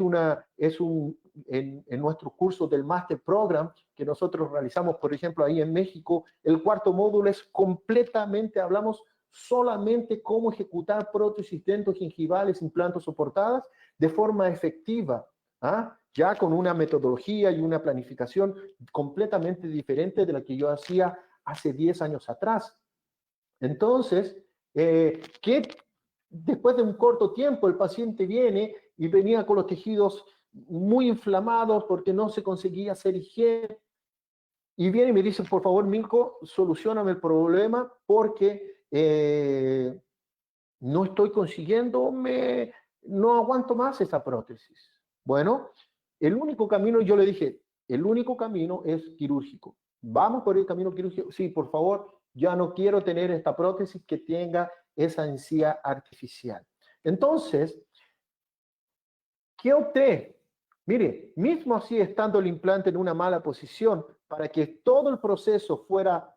nuestro curso del Master Program que nosotros realizamos, por ejemplo, ahí en México, el cuarto módulo es completamente, hablamos solamente cómo ejecutar prótesis dentogingivales, implantes soportadas de forma efectiva, ¿ah? Ya con una metodología y una planificación completamente diferente de la que yo hacía hace 10 años atrás. Entonces, que después de un corto tiempo el paciente viene y venía con los tejidos muy inflamados porque no se conseguía hacer higiene, y viene y me dice, por favor, Milko, solucioname el problema porque no estoy consiguiendo, no aguanto más esa prótesis. Bueno, el único camino, yo le dije, el único camino es quirúrgico. Vamos por el camino quirúrgico. Sí, por favor, ya no quiero tener esta prótesis que tenga esa encía artificial. Entonces, ¿qué opté? Mire, mismo así estando el implante en una mala posición, para que todo el proceso fuera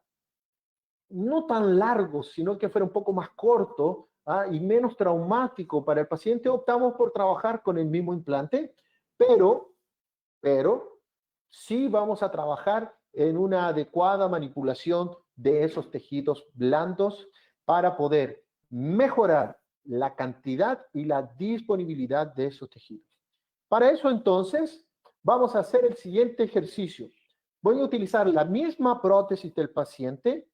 no tan largo, sino que fuera un poco más corto, y menos traumático para el paciente, optamos por trabajar con el mismo implante, pero sí vamos a trabajar en una adecuada manipulación de esos tejidos blandos para poder mejorar la cantidad y la disponibilidad de esos tejidos. Para eso, entonces, vamos a hacer el siguiente ejercicio. Voy a utilizar la misma prótesis del paciente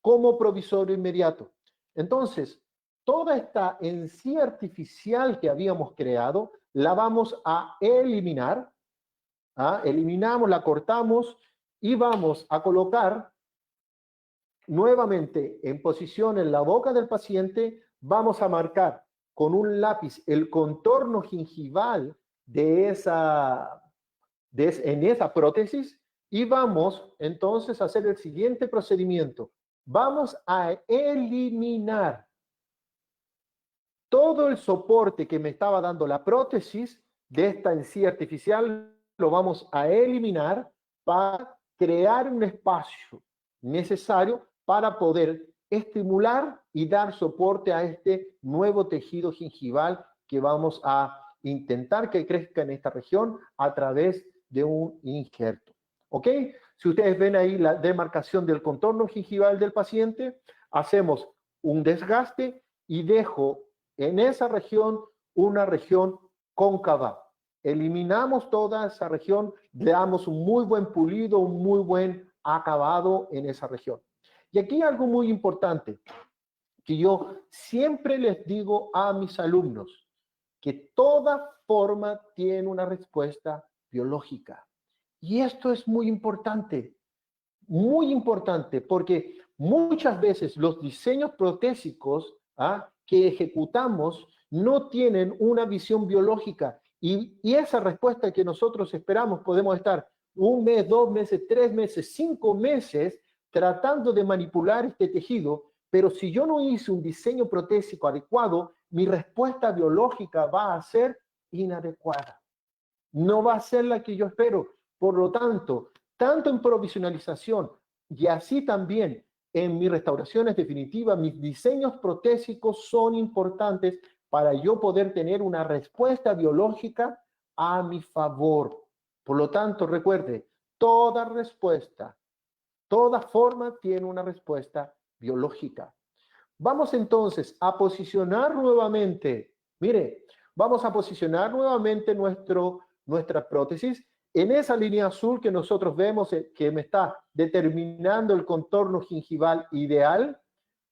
como provisorio inmediato. Entonces, toda esta encía artificial que habíamos creado, la vamos a eliminar. Eliminamos, la cortamos y vamos a colocar nuevamente en posición en la boca del paciente. Vamos a marcar con un lápiz el contorno gingival en esa prótesis y vamos entonces a hacer el siguiente procedimiento. Vamos a eliminar todo el soporte que me estaba dando la prótesis de esta encía artificial, lo vamos a eliminar para crear un espacio necesario para poder estimular y dar soporte a este nuevo tejido gingival que vamos a intentar que crezca en esta región a través de un injerto. ¿Ok? Si ustedes ven ahí la demarcación del contorno gingival del paciente, hacemos un desgaste y dejo en esa región una región cóncava. Eliminamos toda esa región, le damos un muy buen pulido, un muy buen acabado en esa región. Y aquí algo muy importante que yo siempre les digo a mis alumnos, que toda forma tiene una respuesta biológica. Y esto es muy importante, porque muchas veces los diseños protésicos que ejecutamos no tienen una visión biológica y esa respuesta que nosotros esperamos, podemos estar 1 mes, 2 meses, 3 meses, 5 meses tratando de manipular este tejido, pero si yo no hice un diseño protésico adecuado, mi respuesta biológica va a ser inadecuada. No va a ser la que yo espero. Por lo tanto, tanto en provisionalización y así también en mis restauraciones definitivas, mis diseños protésicos son importantes para yo poder tener una respuesta biológica a mi favor. Por lo tanto, recuerde, toda respuesta, toda forma tiene una respuesta biológica. Vamos entonces a posicionar nuevamente, mire, vamos a posicionar nuevamente nuestra prótesis en esa línea azul que nosotros vemos que me está determinando el contorno gingival ideal.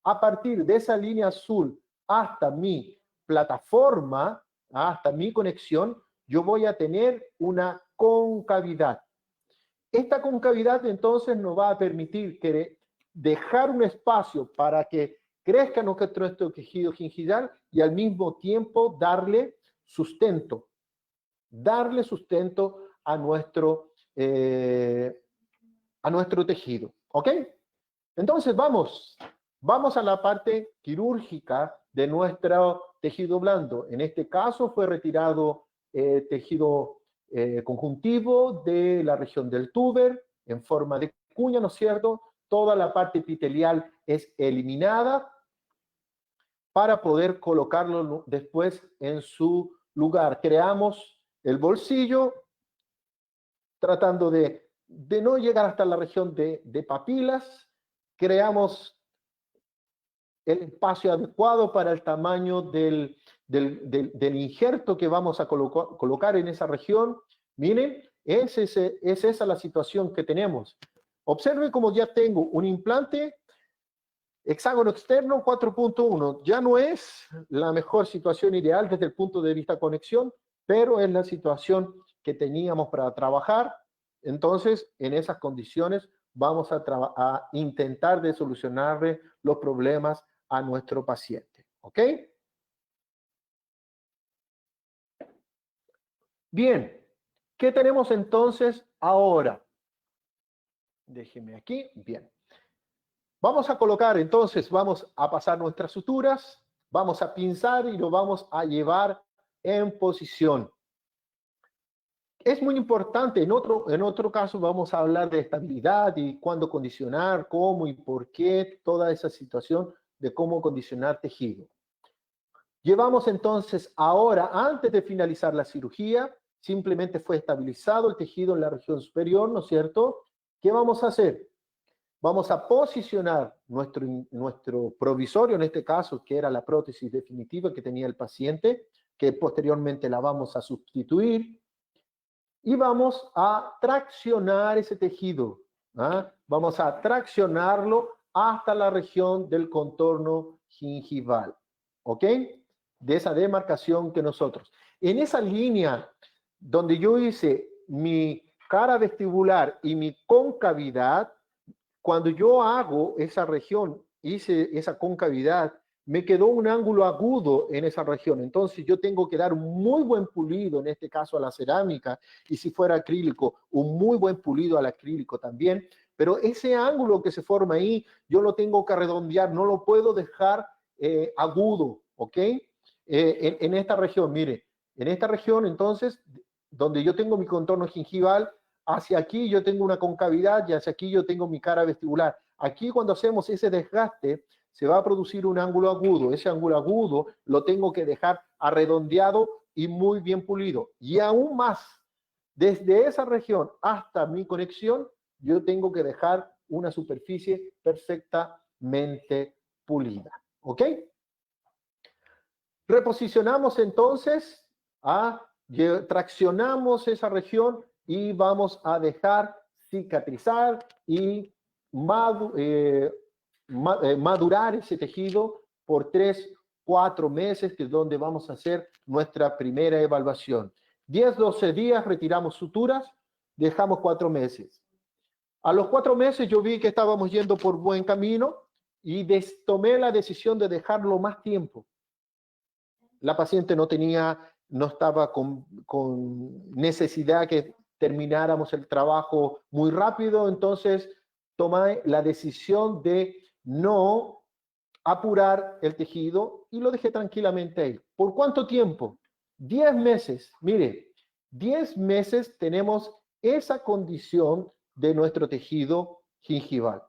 A partir de esa línea azul hasta mi plataforma, hasta mi conexión, yo voy a tener una concavidad. Esta concavidad entonces nos va a permitir dejar un espacio para que crezca nuestro tejido gingival y al mismo tiempo darle sustento a nuestro tejido. ¿Ok? Entonces vamos a la parte quirúrgica de nuestro tejido blando. En este caso fue retirado tejido conjuntivo de la región del túber en forma de cuña, ¿no es cierto? Toda la parte epitelial es eliminada para poder colocarlo después en su lugar. Creamos el bolsillo tratando de no llegar hasta la región de papilas. Creamos el espacio adecuado para el tamaño del injerto que vamos a colocar en esa región. Miren, es esa la situación que tenemos. Observe como ya tengo un implante hexágono externo 4.1. Ya no es la mejor situación ideal desde el punto de vista conexión, pero es la situación que teníamos para trabajar. Entonces, en esas condiciones vamos a intentar de solucionarle los problemas a nuestro paciente. ¿Ok? Bien, ¿qué tenemos entonces ahora? Déjeme aquí. Bien. Vamos a colocar, entonces, vamos a pasar nuestras suturas, vamos a pinzar y lo vamos a llevar en posición. Es muy importante, en otro caso vamos a hablar de estabilidad y cuándo condicionar, cómo y por qué, toda esa situación de cómo condicionar tejido. Llevamos entonces ahora, antes de finalizar la cirugía, simplemente fue estabilizado el tejido en la región superior, ¿no es cierto? ¿Qué vamos a hacer? Vamos a posicionar nuestro provisorio, en este caso, que era la prótesis definitiva que tenía el paciente, que posteriormente la vamos a sustituir, y vamos a traccionar ese tejido. ¿Ah? Vamos a traccionarlo hasta la región del contorno gingival. ¿Ok? De esa demarcación que nosotros. En esa línea donde yo hice mi cara vestibular y mi concavidad, cuando yo hago esa región, hice esa concavidad, me quedó un ángulo agudo en esa región. Entonces yo tengo que dar un muy buen pulido, en este caso a la cerámica, y si fuera acrílico, un muy buen pulido al acrílico también. Pero ese ángulo que se forma ahí, yo lo tengo que redondear, no lo puedo dejar agudo, ¿ok? En esta región, mire, en esta región entonces, donde yo tengo mi contorno gingival, hacia aquí yo tengo una concavidad y hacia aquí yo tengo mi cara vestibular. Aquí cuando hacemos ese desgaste, se va a producir un ángulo agudo. Ese ángulo agudo lo tengo que dejar arredondeado y muy bien pulido. Y aún más, desde esa región hasta mi conexión, yo tengo que dejar una superficie perfectamente pulida. ¿Ok? Reposicionamos entonces, traccionamos esa región y vamos a dejar cicatrizar y madurar ese tejido por 3-4 meses, que es donde vamos a hacer nuestra primera evaluación. 10-12 días retiramos suturas, dejamos 4 meses. A los 4 meses yo vi que estábamos yendo por buen camino y tomé la decisión de dejarlo más tiempo. La paciente no estaba con necesidad que termináramos el trabajo muy rápido, entonces tomé la decisión de no apurar el tejido y lo dejé tranquilamente ahí. ¿Por cuánto tiempo? 10 meses. Mire, 10 meses tenemos esa condición de nuestro tejido gingival.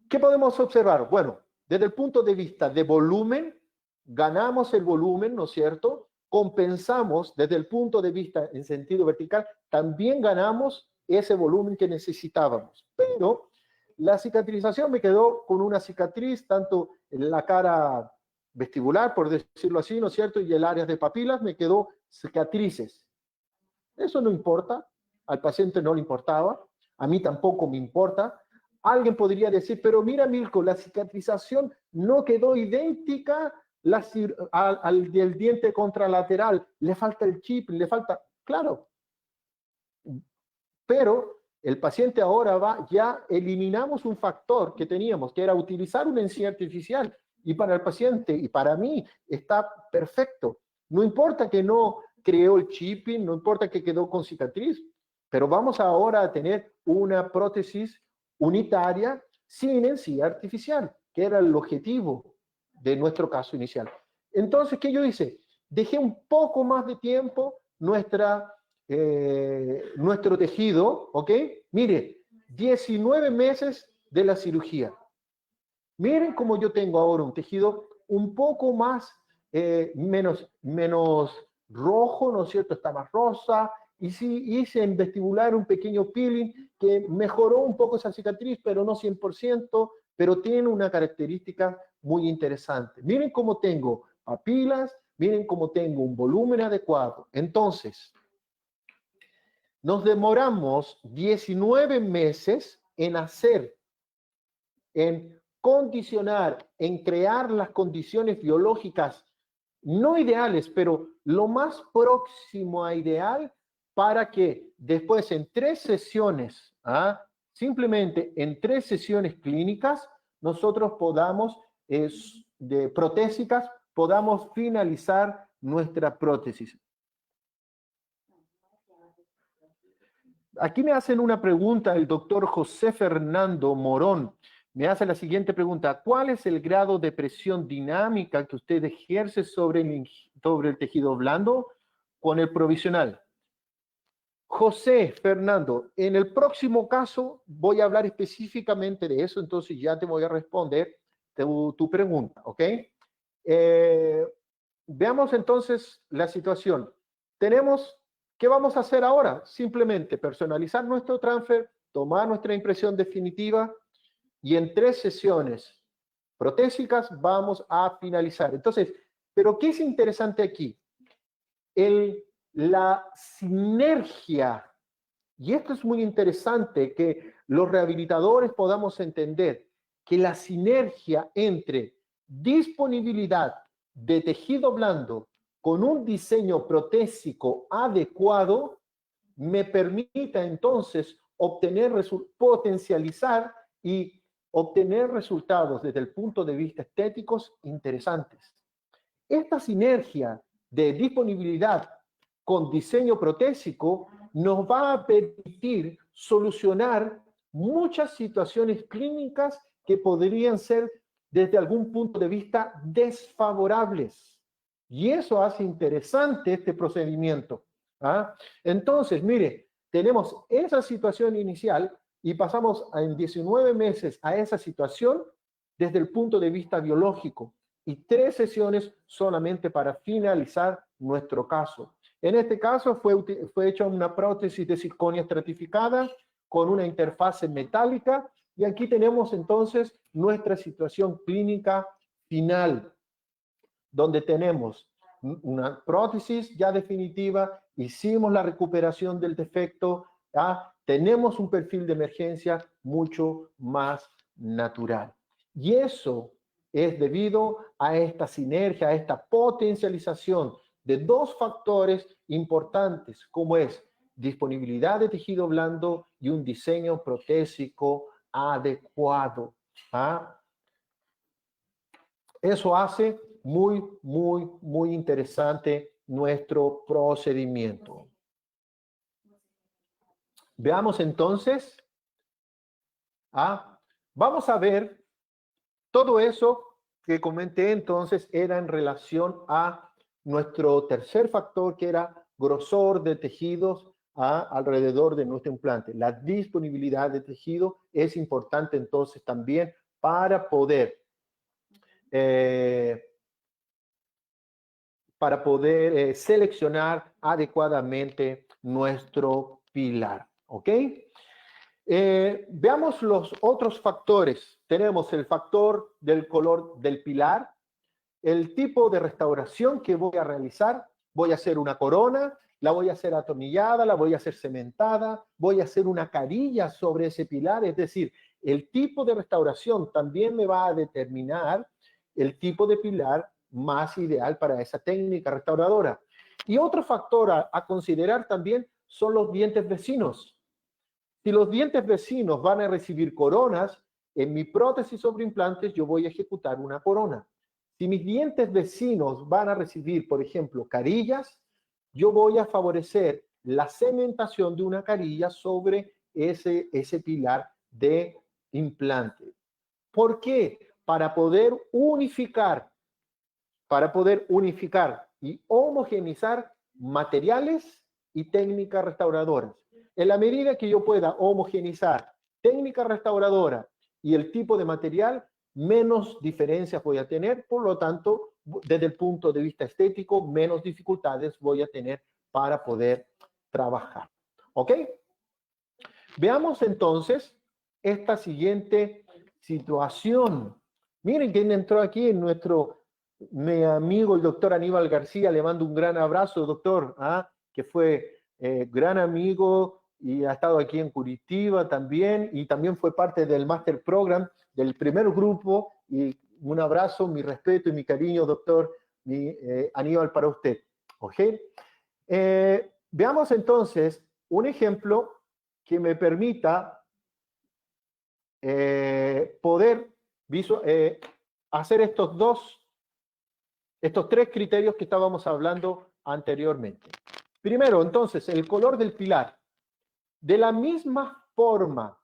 ¿Qué podemos observar? Bueno, desde el punto de vista de volumen, ganamos el volumen, ¿no es cierto? Compensamos desde el punto de vista en sentido vertical, también ganamos ese volumen que necesitábamos. Pero la cicatrización me quedó con una cicatriz tanto en la cara vestibular, por decirlo así, ¿no es cierto? Y el área de papilas me quedó cicatrices. Eso no importa, al paciente no le importaba, a mí tampoco me importa. Alguien podría decir, pero mira, Milko, la cicatrización no quedó idéntica al del diente contralateral, le falta el chip, le falta, claro, pero el paciente ahora ya eliminamos un factor que teníamos, que era utilizar una encía artificial, y para el paciente y para mí está perfecto. No importa que no creó el chipping, no importa que quedó con cicatriz, pero vamos ahora a tener una prótesis unitaria sin encía artificial, que era el objetivo de nuestro caso inicial. Entonces, ¿qué yo hice? Dejé un poco más de tiempo nuestro tejido, ¿ok? Mire, 19 meses de la cirugía. Miren cómo yo tengo ahora un tejido un poco más, menos rojo, ¿no es cierto? Está más rosa. Y sí, hice en vestibular un pequeño peeling que mejoró un poco esa cicatriz, pero no 100%. pero tienen una característica muy interesante. Miren cómo tengo papilas, miren cómo tengo un volumen adecuado. Entonces, nos demoramos 19 meses en hacer, en condicionar, en crear las condiciones biológicas no ideales, pero lo más próximo a ideal para que después en 3 sesiones, simplemente en 3 sesiones clínicas, nosotros podamos, de protésicas, podamos finalizar nuestra prótesis. Aquí me hacen una pregunta el doctor José Fernando Morón. Me hace la siguiente pregunta. ¿Cuál es el grado de presión dinámica que usted ejerce sobre el tejido blando con el provisional? José Fernando, en el próximo caso voy a hablar específicamente de eso, entonces ya te voy a responder tu pregunta, ¿ok? Veamos entonces la situación. ¿Qué vamos a hacer ahora? Simplemente personalizar nuestro transfer, tomar nuestra impresión definitiva y en 3 sesiones protésicas vamos a finalizar. Entonces, ¿pero qué es interesante aquí? La sinergia, y esto es muy interesante, que los rehabilitadores podamos entender que la sinergia entre disponibilidad de tejido blando con un diseño protésico adecuado me permita entonces potencializar y obtener resultados desde el punto de vista estéticos interesantes. Esta sinergia de disponibilidad con diseño protésico nos va a permitir solucionar muchas situaciones clínicas que podrían ser desde algún punto de vista desfavorables. Y eso hace interesante este procedimiento. Entonces, mire, tenemos esa situación inicial y pasamos en 19 meses a esa situación desde el punto de vista biológico y 3 sesiones solamente para finalizar nuestro caso. En este caso fue hecha una prótesis de circonia estratificada con una interfase metálica y aquí tenemos entonces nuestra situación clínica final, donde tenemos una prótesis ya definitiva, hicimos la recuperación del defecto, tenemos un perfil de emergencia mucho más natural. Y eso es debido a esta sinergia, a esta potencialización de 2 factores importantes, como es disponibilidad de tejido blando y un diseño protésico adecuado. Eso hace muy interesante nuestro procedimiento. Veamos entonces, vamos a ver todo eso que comenté entonces era en relación a nuestro tercer factor, que era grosor de tejidos alrededor de nuestro implante. La disponibilidad de tejido es importante entonces también para poder seleccionar adecuadamente nuestro pilar. ¿Ok? Veamos los otros factores. Tenemos el factor del color del pilar, el tipo de restauración que voy a realizar. Voy a hacer una corona, la voy a hacer atornillada, la voy a hacer cementada, voy a hacer una carilla sobre ese pilar. Es decir, el tipo de restauración también me va a determinar el tipo de pilar más ideal para esa técnica restauradora. Y otro factor a considerar también son los dientes vecinos. Si los dientes vecinos van a recibir coronas, en mi prótesis sobre implantes yo voy a ejecutar una corona. Si mis dientes vecinos van a recibir, por ejemplo, carillas, yo voy a favorecer la cementación de una carilla sobre ese pilar de implante. ¿Por qué? Para poder unificar y homogeneizar materiales y técnicas restauradoras. En la medida que yo pueda homogeneizar técnica restauradora y el tipo de material, menos diferencias voy a tener, por lo tanto, desde el punto de vista estético, menos dificultades voy a tener para poder trabajar. ¿Ok? Veamos entonces esta siguiente situación. Miren quién entró aquí, mi amigo el doctor Aníbal García, le mando un gran abrazo, doctor, que fue gran amigo y ha estado aquí en Curitiba también, y también fue parte del Master Program del primer grupo, y un abrazo, mi respeto y mi cariño, doctor Aníbal, para usted. ¿Ok? Veamos entonces un ejemplo que me permita poder hacer estos tres criterios que estábamos hablando anteriormente. Primero, entonces, el color del pilar. De la misma forma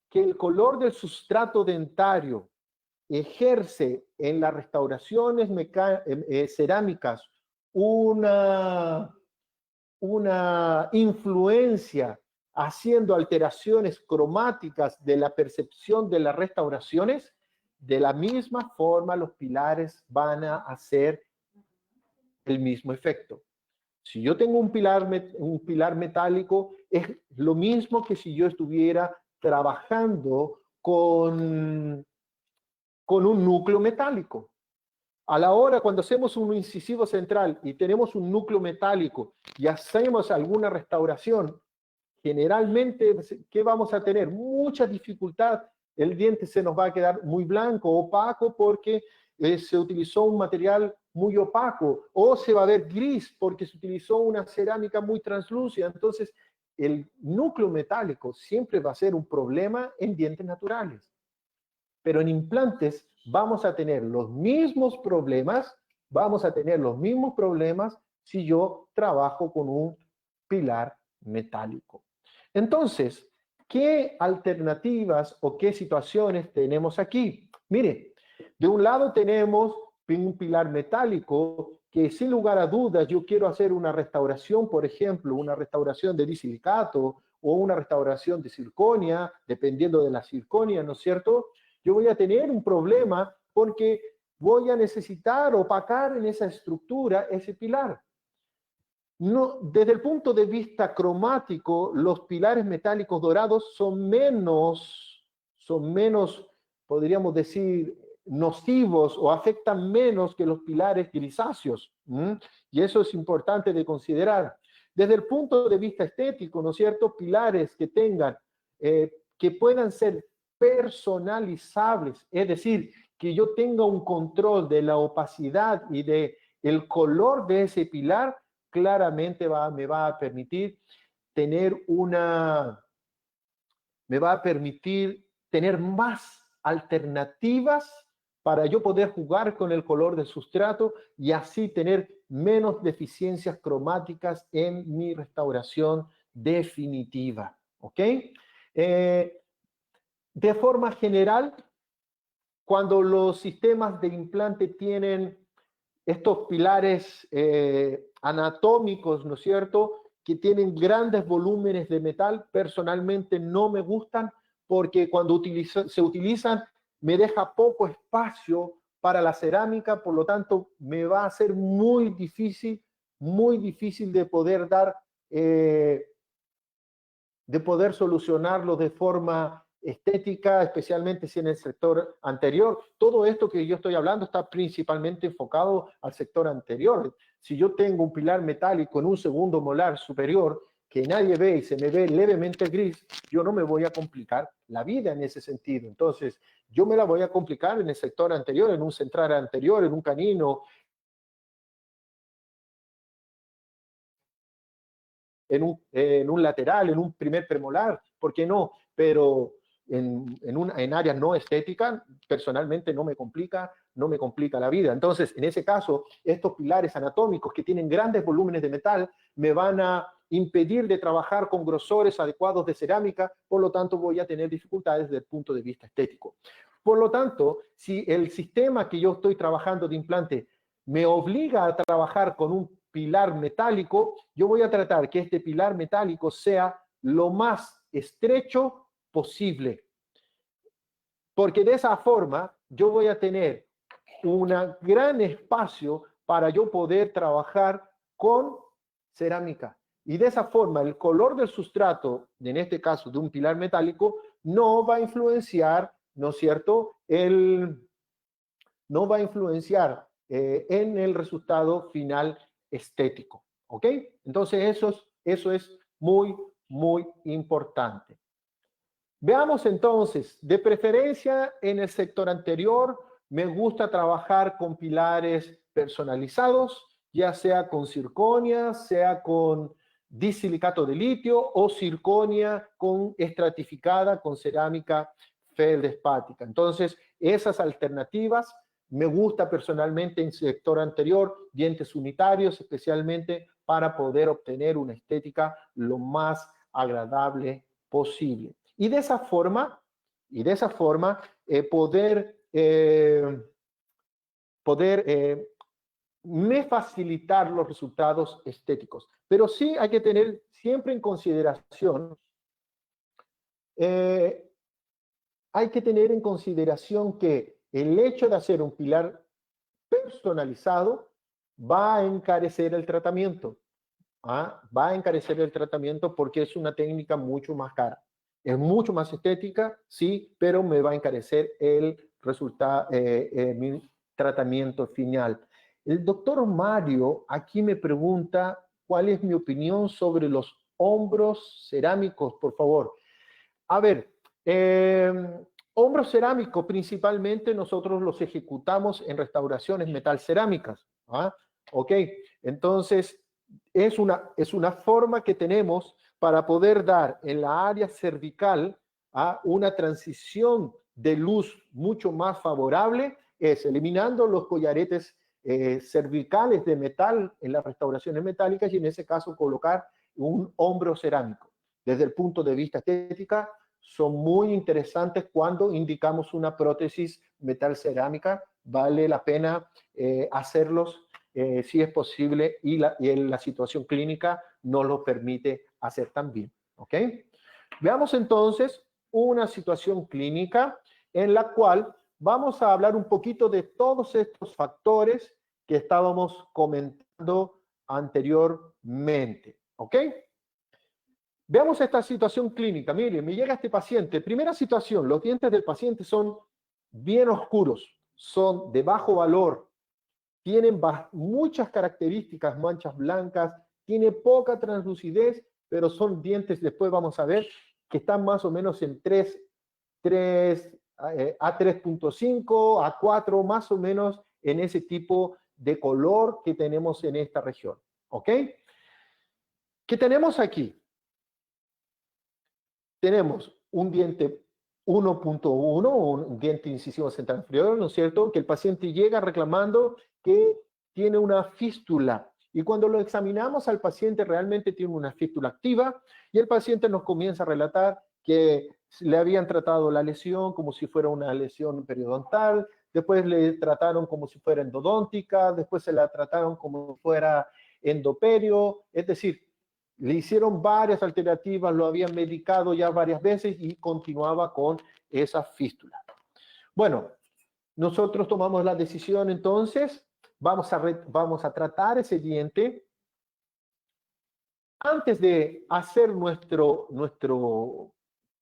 que el color del sustrato dentario ejerce en las restauraciones cerámicas una influencia haciendo alteraciones cromáticas de la percepción de las restauraciones, de la misma forma los pilares van a hacer el mismo efecto. Si yo tengo un pilar metálico, es lo mismo que si yo estuviera trabajando con un núcleo metálico. A la hora, cuando hacemos un incisivo central y tenemos un núcleo metálico y hacemos alguna restauración, generalmente, ¿qué vamos a tener? Mucha dificultad. El diente se nos va a quedar muy blanco, opaco, porque se utilizó un material muy opaco, o se va a ver gris porque se utilizó una cerámica muy translúcida. Entonces, el núcleo metálico siempre va a ser un problema en dientes naturales. Pero en implantes vamos a tener los mismos problemas, si yo trabajo con un pilar metálico. Entonces, ¿qué alternativas o qué situaciones tenemos aquí? Mire, de un lado tenemos un pilar metálico que sin lugar a dudas yo quiero hacer una restauración, por ejemplo, una restauración de disilicato o una restauración de circonia, dependiendo de la circonia, ¿no es cierto? Yo voy a tener un problema porque voy a necesitar opacar en esa estructura ese pilar. No, desde el punto de vista cromático, los pilares metálicos dorados son menos, podríamos decir, nocivos o afectan menos que los pilares grisáceos. Y eso es importante de considerar. Desde el punto de vista estético, ¿no es cierto? Pilares que tengan, que puedan ser personalizables, es decir, que yo tenga un control de la opacidad y de el color de ese pilar, claramente me va a permitir tener más alternativas para yo poder jugar con el color del sustrato y así tener menos deficiencias cromáticas en mi restauración definitiva. ¿Ok? De forma general, cuando los sistemas de implante tienen estos pilares anatómicos, ¿no es cierto?, que tienen grandes volúmenes de metal, personalmente no me gustan porque cuando se utilizan me deja poco espacio para la cerámica, por lo tanto me va a ser muy difícil de poder de poder solucionarlo de forma estética, especialmente si en el sector anterior. Todo esto que yo estoy hablando está principalmente enfocado al sector anterior. Si yo tengo un pilar metálico en un segundo molar superior que nadie ve y se me ve levemente gris, yo no me voy a complicar la vida en ese sentido. Entonces, yo me la voy a complicar en el sector anterior, en un central anterior, en un canino, en un lateral, en un primer premolar, ¿por qué no? Pero en áreas no estéticas, personalmente no me complica la vida. Entonces, en ese caso, estos pilares anatómicos que tienen grandes volúmenes de metal me van a impedir de trabajar con grosores adecuados de cerámica, por lo tanto voy a tener dificultades desde el punto de vista estético. Por lo tanto, si el sistema que yo estoy trabajando de implante me obliga a trabajar con un pilar metálico, yo voy a tratar que este pilar metálico sea lo más estrecho posible, porque de esa forma yo voy a tener un gran espacio para yo poder trabajar con cerámica. Y de esa forma el color del sustrato, en este caso de un pilar metálico, no va a influenciar ¿no es cierto? No va a influenciar en el resultado final estético, ¿ok? Entonces eso es muy, muy importante. Veamos entonces, de preferencia en el sector anterior, me gusta trabajar con pilares personalizados, ya sea con circonia, sea con disilicato de litio o circonia con estratificada con cerámica feldespática. Entonces, esas alternativas me gusta personalmente en sector anterior, dientes unitarios, especialmente para poder obtener una estética lo más agradable posible. Y de esa forma me facilitar los resultados estéticos. Pero sí hay que tener siempre en consideración, que el hecho de hacer un pilar personalizado va a encarecer el tratamiento. Va a encarecer el tratamiento porque es una técnica mucho más cara. Es mucho más estética, sí, pero me va a encarecer el resultado, mi tratamiento final. El doctor Mario aquí me pregunta cuál es mi opinión sobre los hombros cerámicos, por favor. A ver, hombros cerámicos principalmente nosotros los ejecutamos en restauraciones metal cerámicas. Ok, entonces es una forma que tenemos para poder dar en la área cervical una transición de luz mucho más favorable, es eliminando los collaretes cervicales de metal en las restauraciones metálicas y en ese caso colocar un hombro cerámico. Desde el punto de vista estética, son muy interesantes cuando indicamos una prótesis metal cerámica. Vale la pena hacerlos si es posible y la situación clínica nos lo permite hacer también. ¿Ok? Veamos entonces una situación clínica en la cual vamos a hablar un poquito de todos estos factores que estábamos comentando anteriormente. ¿Ok? Veamos esta situación clínica. Mire, me llega este paciente. Primera situación, los dientes del paciente son bien oscuros, son de bajo valor, tienen muchas características, manchas blancas, tiene poca translucidez, pero son dientes, después vamos a ver, que están más o menos en 3 a 3.5, a 4, más o menos en ese tipo de color que tenemos en esta región. ¿Ok? ¿Qué tenemos aquí? Tenemos un diente 1.1, un diente incisivo central inferior, ¿no es cierto? Que el paciente llega reclamando que tiene una fístula. Y cuando lo examinamos al paciente realmente tiene una fístula activa y el paciente nos comienza a relatar que le habían tratado la lesión como si fuera una lesión periodontal, después le trataron como si fuera endodóntica, después se la trataron como si fuera endoperio, es decir, le hicieron varias alternativas, lo habían medicado ya varias veces y continuaba con esa fístula. Bueno, nosotros tomamos la decisión entonces, vamos a tratar ese diente. Antes de hacer nuestro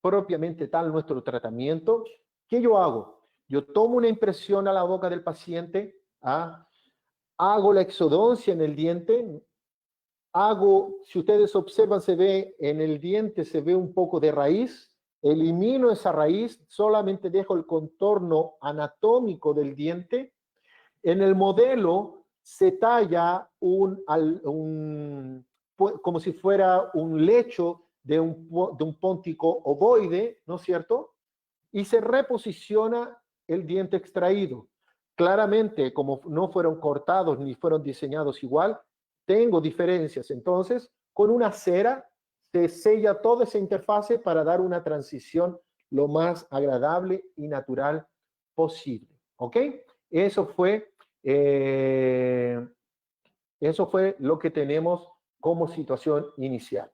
propiamente tal, nuestro tratamiento, ¿qué yo hago? Yo tomo una impresión a la boca del paciente, hago la exodoncia en el diente, si ustedes observan, se ve en el diente, se ve un poco de raíz, elimino esa raíz, solamente dejo el contorno anatómico del diente. En el modelo se talla como si fuera un lecho de un póntico ovoide, ¿no es cierto? Y se reposiciona el diente extraído. Claramente, como no fueron cortados ni fueron diseñados igual, tengo diferencias. Entonces, con una cera se sella toda esa interfase para dar una transición lo más agradable y natural posible. ¿Ok? Eso fue lo que tenemos como situación inicial.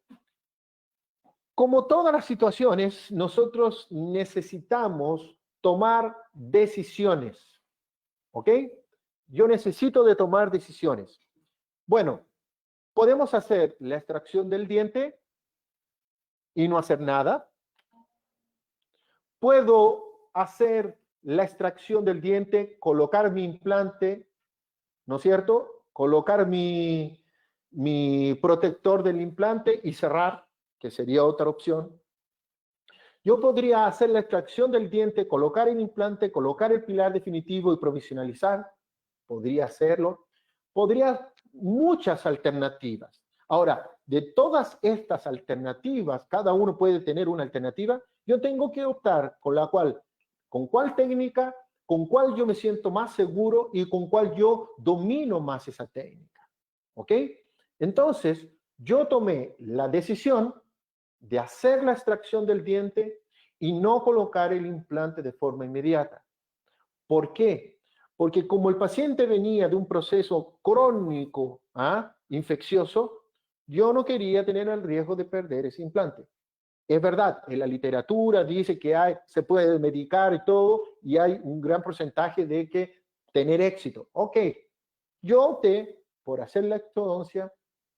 Como todas las situaciones, nosotros necesitamos tomar decisiones. ¿Ok? Yo necesito de tomar decisiones. Bueno, podemos hacer la extracción del diente y no hacer nada. Puedo hacer la extracción del diente, colocar mi implante, ¿no es cierto? Colocar mi protector del implante y cerrar, que sería otra opción. Yo podría hacer la extracción del diente, colocar el implante, colocar el pilar definitivo y provisionalizar. Podría hacerlo. Podría muchas alternativas. Ahora, de todas estas alternativas, cada uno puede tener una alternativa. Yo tengo que optar con cuál técnica, con cuál yo me siento más seguro y con cuál yo domino más esa técnica. ¿Ok? Entonces, yo tomé la decisión de hacer la extracción del diente y no colocar el implante de forma inmediata. ¿Por qué? Porque como el paciente venía de un proceso crónico, infeccioso, yo no quería tener el riesgo de perder ese implante. Es verdad, en la literatura dice que se puede medicar y todo, y hay un gran porcentaje de que tener éxito. Ok, yo opté por hacer la exodoncia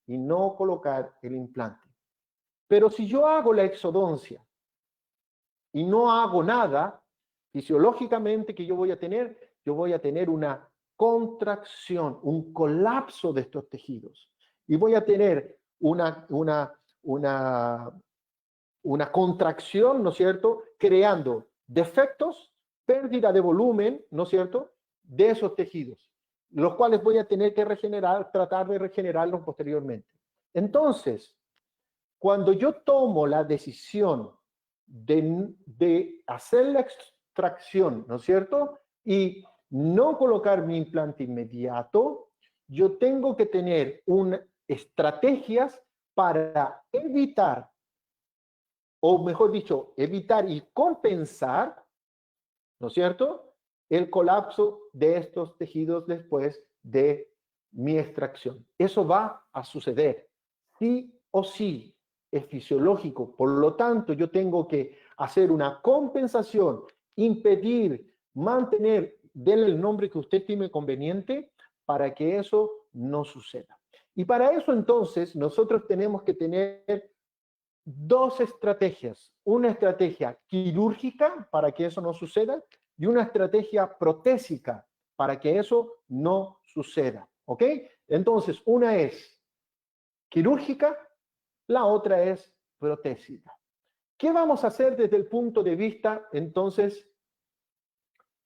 y no colocar el implante. Pero si yo hago la exodoncia y no hago nada, fisiológicamente, ¿qué yo voy a tener? Yo voy a tener una contracción, un colapso de estos tejidos. Y voy a tener una contracción, ¿no es cierto? Creando defectos, pérdida de volumen, ¿no es cierto? De esos tejidos, los cuales voy a tener que regenerar, tratar de regenerarlos posteriormente. Entonces, cuando yo tomo la decisión de hacer la extracción, ¿no es cierto? Y no colocar mi implante inmediato, yo tengo que tener estrategias para evitar, o mejor dicho, evitar y compensar, ¿no es cierto?, el colapso de estos tejidos después de mi extracción. Eso va a suceder, sí o sí, es fisiológico. Por lo tanto, yo tengo que hacer una compensación, impedir, mantener, denle el nombre que usted estime conveniente para que eso no suceda. Y para eso entonces nosotros tenemos que tener dos estrategias. Una estrategia quirúrgica para que eso no suceda y una estrategia protésica para que eso no suceda. ¿Ok? Entonces, una es quirúrgica, la otra es protésica. ¿Qué vamos a hacer desde el punto de vista, entonces,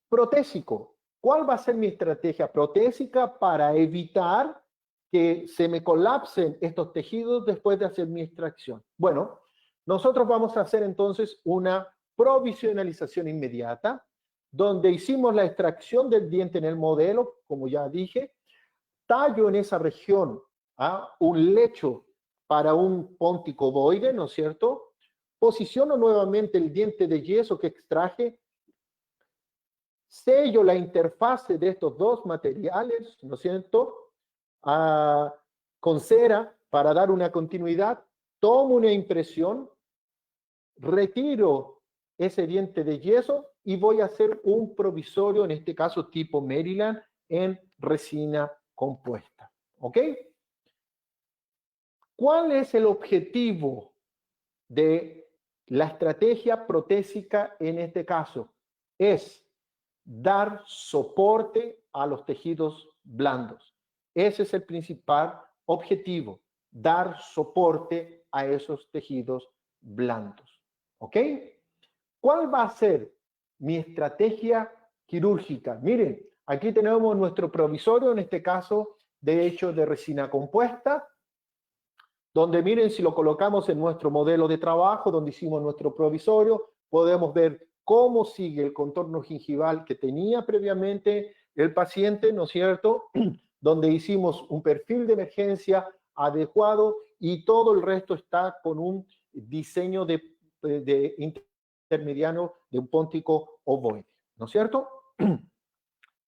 protésico? ¿Cuál va a ser mi estrategia protésica para evitar que se me colapsen estos tejidos después de hacer mi extracción? Bueno, nosotros vamos a hacer entonces una provisionalización inmediata, donde hicimos la extracción del diente en el modelo, como ya dije, tallo en esa región, un lecho para un póntico ovoide, ¿no es cierto? Posiciono nuevamente el diente de yeso que extraje, sello la interfase de estos dos materiales, ¿no es cierto?, con cera para dar una continuidad, tomo una impresión, retiro ese diente de yeso y voy a hacer un provisorio, en este caso tipo Maryland, en resina compuesta. ¿Ok? ¿Cuál es el objetivo de la estrategia protésica en este caso? Es dar soporte a los tejidos blandos. Ese es el principal objetivo, dar soporte a esos tejidos blandos. ¿Ok? ¿Cuál va a ser mi estrategia quirúrgica? Miren, aquí tenemos nuestro provisorio, en este caso, de hecho, de resina compuesta, donde miren, si lo colocamos en nuestro modelo de trabajo, donde hicimos nuestro provisorio, podemos ver cómo sigue el contorno gingival que tenía previamente el paciente, ¿no es cierto? Donde hicimos un perfil de emergencia adecuado y todo el resto está con un diseño de intermediano de un póntico ovoide, ¿no es cierto?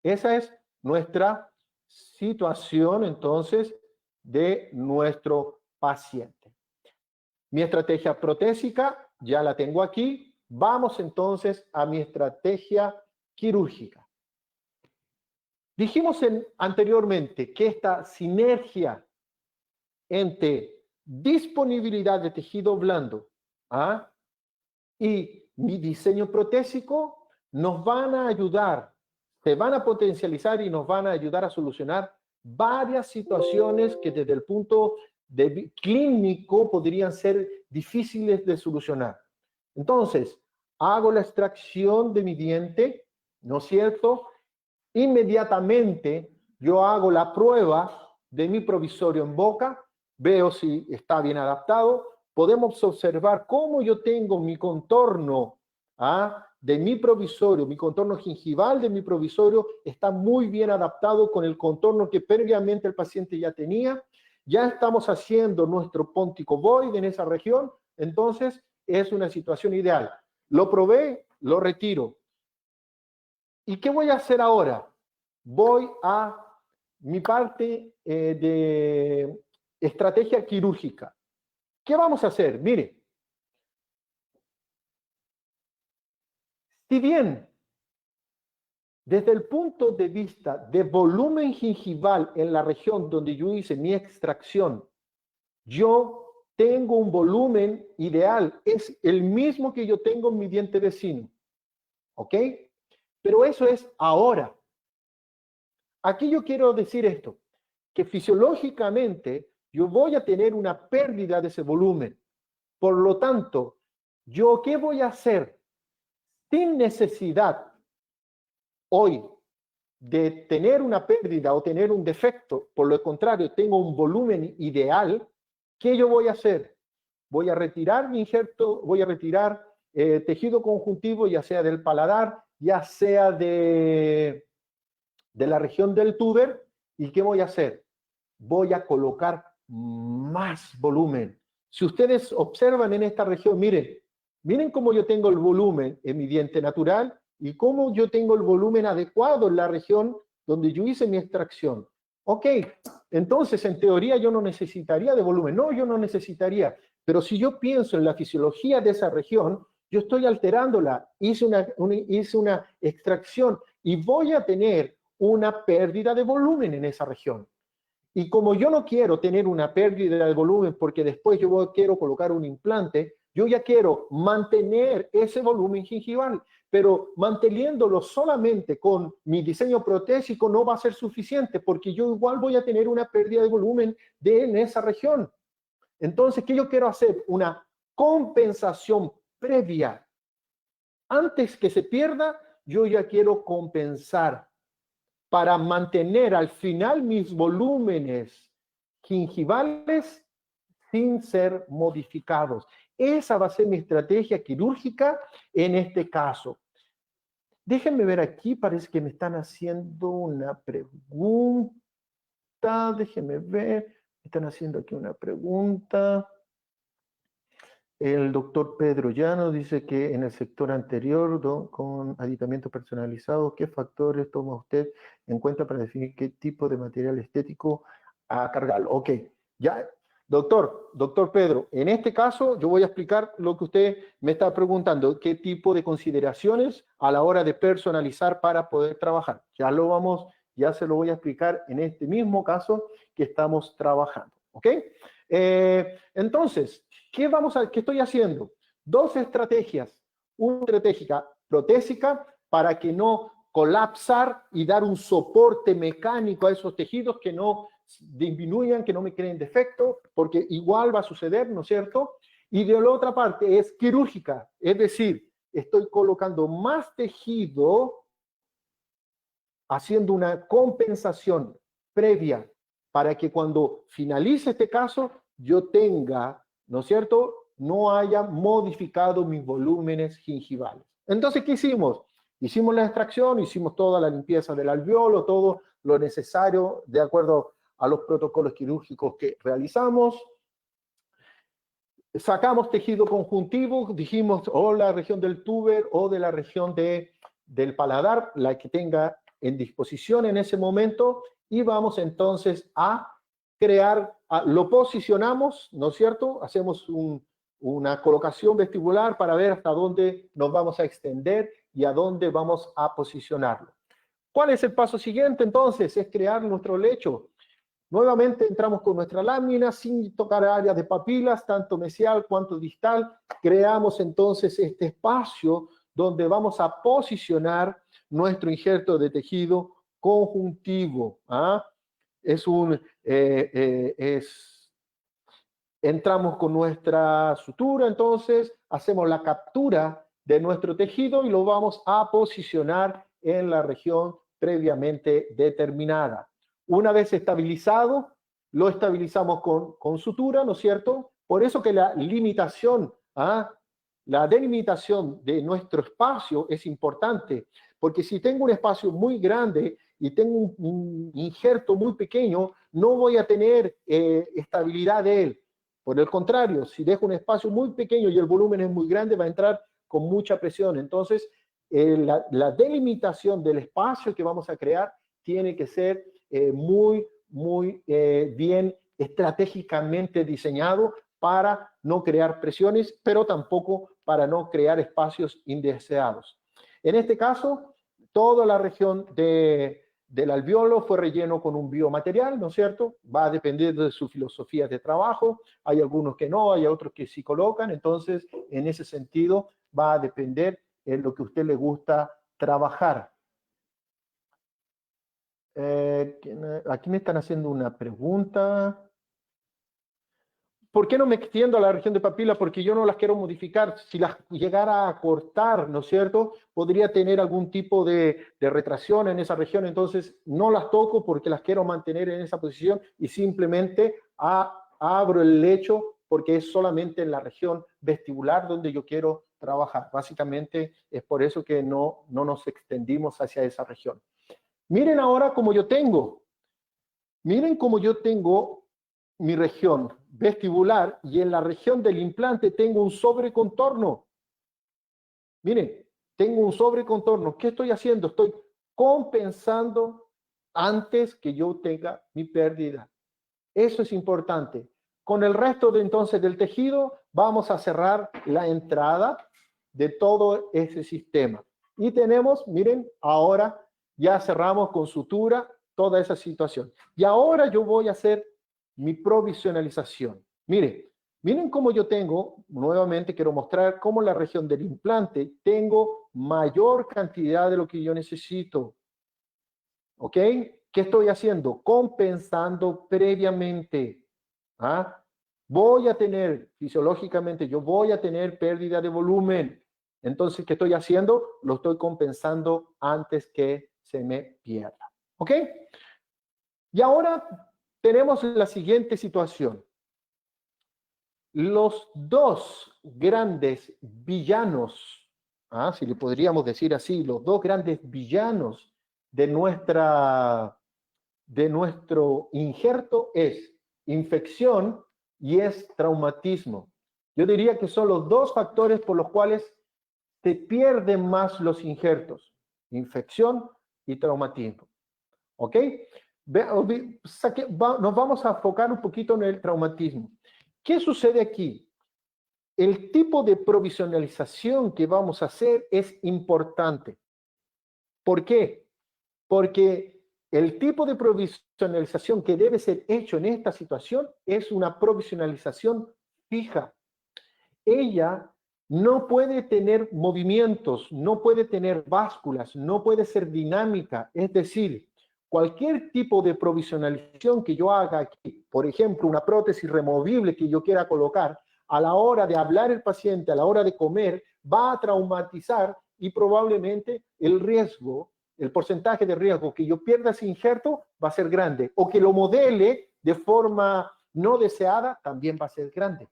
Esa es nuestra situación, entonces, de nuestro paciente. Mi estrategia protésica ya la tengo aquí. Vamos entonces a mi estrategia quirúrgica. Dijimos anteriormente que esta sinergia entre disponibilidad de tejido blando y mi diseño protésico nos van a ayudar, se van a potencializar y nos van a ayudar a solucionar varias situaciones que desde el punto de clínico podrían ser difíciles de solucionar. Entonces, hago la extracción de mi diente, ¿no es cierto? Inmediatamente yo hago la prueba de mi provisorio en boca, veo si está bien adaptado, podemos observar cómo yo tengo mi contorno de mi provisorio, mi contorno gingival de mi provisorio está muy bien adaptado con el contorno que previamente el paciente ya tenía. Ya estamos haciendo nuestro ponticovoide en esa región, entonces es una situación ideal. Lo probé, lo retiro. ¿Y qué voy a hacer ahora? Voy a mi parte de estrategia quirúrgica. ¿Qué vamos a hacer? Mire, si bien desde el punto de vista de volumen gingival en la región donde yo hice mi extracción, yo tengo un volumen ideal, es el mismo que yo tengo en mi diente vecino, ¿ok? Pero eso es ahora. Aquí yo quiero decir esto, que fisiológicamente yo voy a tener una pérdida de ese volumen. Por lo tanto, ¿yo qué voy a hacer? Sin necesidad hoy de tener una pérdida o tener un defecto, por lo contrario, tengo un volumen ideal, ¿qué yo voy a hacer? Voy a retirar mi injerto, voy a retirar tejido conjuntivo, ya sea del paladar, ya sea de la región del tuber, ¿y qué voy a hacer? Voy a colocar más volumen. Si ustedes observan en esta región, miren cómo yo tengo el volumen en mi diente natural y cómo yo tengo el volumen adecuado en la región donde yo hice mi extracción. Ok, entonces en teoría yo no necesitaría de volumen. No, yo no necesitaría. Pero si yo pienso en la fisiología de esa región, yo estoy alterándola. Hice una extracción y voy a tener una pérdida de volumen en esa región. Y como yo no quiero tener una pérdida de volumen porque después yo quiero colocar un implante, yo ya quiero mantener ese volumen gingival, pero manteniéndolo solamente con mi diseño protésico no va a ser suficiente porque yo igual voy a tener una pérdida de volumen en esa región. Entonces, ¿qué yo quiero hacer? Una compensación previa. Antes que se pierda, yo ya quiero compensar para mantener al final mis volúmenes gingivales sin ser modificados. Esa va a ser mi estrategia quirúrgica en este caso. Déjenme ver aquí, parece que me están haciendo una pregunta. Déjenme ver, me están haciendo aquí una pregunta. El doctor Pedro Llano dice que en el sector anterior, con aditamiento personalizado, ¿qué factores toma usted en cuenta para definir qué tipo de material estético a cargarlo? Ok, ya, doctor Pedro, en este caso yo voy a explicar lo que usted me está preguntando, qué tipo de consideraciones a la hora de personalizar para poder trabajar. Ya se lo voy a explicar en este mismo caso que estamos trabajando, ¿ok? Entonces, ¿qué estoy haciendo? Dos estrategias. Una estrategia protésica para que no colapsar y dar un soporte mecánico a esos tejidos que no disminuyan, que no me creen defecto, porque igual va a suceder, ¿no es cierto? Y de la otra parte es quirúrgica, es decir, estoy colocando más tejido haciendo una compensación previa para que cuando finalice este caso yo tenga, ¿no es cierto?, no haya modificado mis volúmenes gingivales. Entonces, ¿qué hicimos? Hicimos la extracción, hicimos toda la limpieza del alveolo, todo lo necesario de acuerdo a los protocolos quirúrgicos que realizamos. Sacamos tejido conjuntivo, dijimos o la región del tuber o de la región del paladar, la que tenga en disposición en ese momento, y vamos entonces a crear, lo posicionamos, ¿no es cierto? Hacemos una colocación vestibular para ver hasta dónde nos vamos a extender y a dónde vamos a posicionarlo. ¿Cuál es el paso siguiente entonces? Es crear nuestro lecho. Nuevamente entramos con nuestra lámina sin tocar áreas de papilas, tanto mesial cuanto distal. Creamos entonces este espacio donde vamos a posicionar nuestro injerto de tejido conjuntivo. Entramos con nuestra sutura, entonces hacemos la captura de nuestro tejido y lo vamos a posicionar en la región previamente determinada. Una vez estabilizado, lo estabilizamos con sutura, ¿no es cierto? Por eso que la limitación, la delimitación de nuestro espacio es importante, porque si tengo un espacio muy grande y tengo un injerto muy pequeño, no voy a tener estabilidad de él. Por el contrario, si dejo un espacio muy pequeño y el volumen es muy grande, va a entrar con mucha presión. Entonces, la delimitación del espacio que vamos a crear tiene que ser muy bien estratégicamente diseñado para no crear presiones, pero tampoco para no crear espacios indeseados. En este caso, toda la región del alveolo fue relleno con un biomaterial, ¿no es cierto? Va a depender de su filosofía de trabajo. Hay algunos que no, hay otros que sí colocan. Entonces, en ese sentido, va a depender de lo que a usted le gusta trabajar. Aquí me están haciendo una pregunta. ¿Por qué no me extiendo a la región de papila? Porque yo no las quiero modificar. Si las llegara a cortar, ¿no es cierto? Podría tener algún tipo de retracción en esa región. Entonces, no las toco porque las quiero mantener en esa posición y simplemente abro el lecho porque es solamente en la región vestibular donde yo quiero trabajar. Básicamente, es por eso que no nos extendimos hacia esa región. Miren ahora cómo yo tengo. Miren cómo yo tengo mi región vestibular y en la región del implante tengo un sobrecontorno. Miren, tengo un sobrecontorno. ¿Qué estoy haciendo? Estoy compensando antes que yo tenga mi pérdida. Eso es importante. Con el resto de entonces del tejido vamos a cerrar la entrada de todo ese sistema. Y tenemos, miren, ahora ya cerramos con sutura toda esa situación. Y ahora yo voy a hacer mi provisionalización. Miren cómo yo tengo, nuevamente quiero mostrar cómo la región del implante tengo mayor cantidad de lo que yo necesito. ¿Ok? ¿Qué estoy haciendo? Compensando previamente. Voy a tener, fisiológicamente, yo voy a tener pérdida de volumen. Entonces, ¿qué estoy haciendo? Lo estoy compensando antes que se me pierda. ¿Ok? Y ahora tenemos la siguiente situación. Los dos grandes villanos, si le podríamos decir así, los dos grandes villanos de nuestro injerto es infección y es traumatismo. Yo diría que son los dos factores por los cuales se pierden más los injertos, infección y traumatismo. ¿Ok? Nos vamos a enfocar un poquito en el traumatismo. ¿Qué sucede aquí? El tipo de provisionalización que vamos a hacer es importante. ¿Por qué? Porque el tipo de provisionalización que debe ser hecho en esta situación es una provisionalización fija. Ella no puede tener movimientos, no puede tener básculas, no puede ser dinámica. Es decir, cualquier tipo de provisionalización que yo haga aquí, por ejemplo, una prótesis removible que yo quiera colocar, a la hora de hablar el paciente, a la hora de comer, va a traumatizar y probablemente el riesgo, el porcentaje de riesgo que yo pierda ese injerto va a ser grande, o que lo modele de forma no deseada también va a ser grande.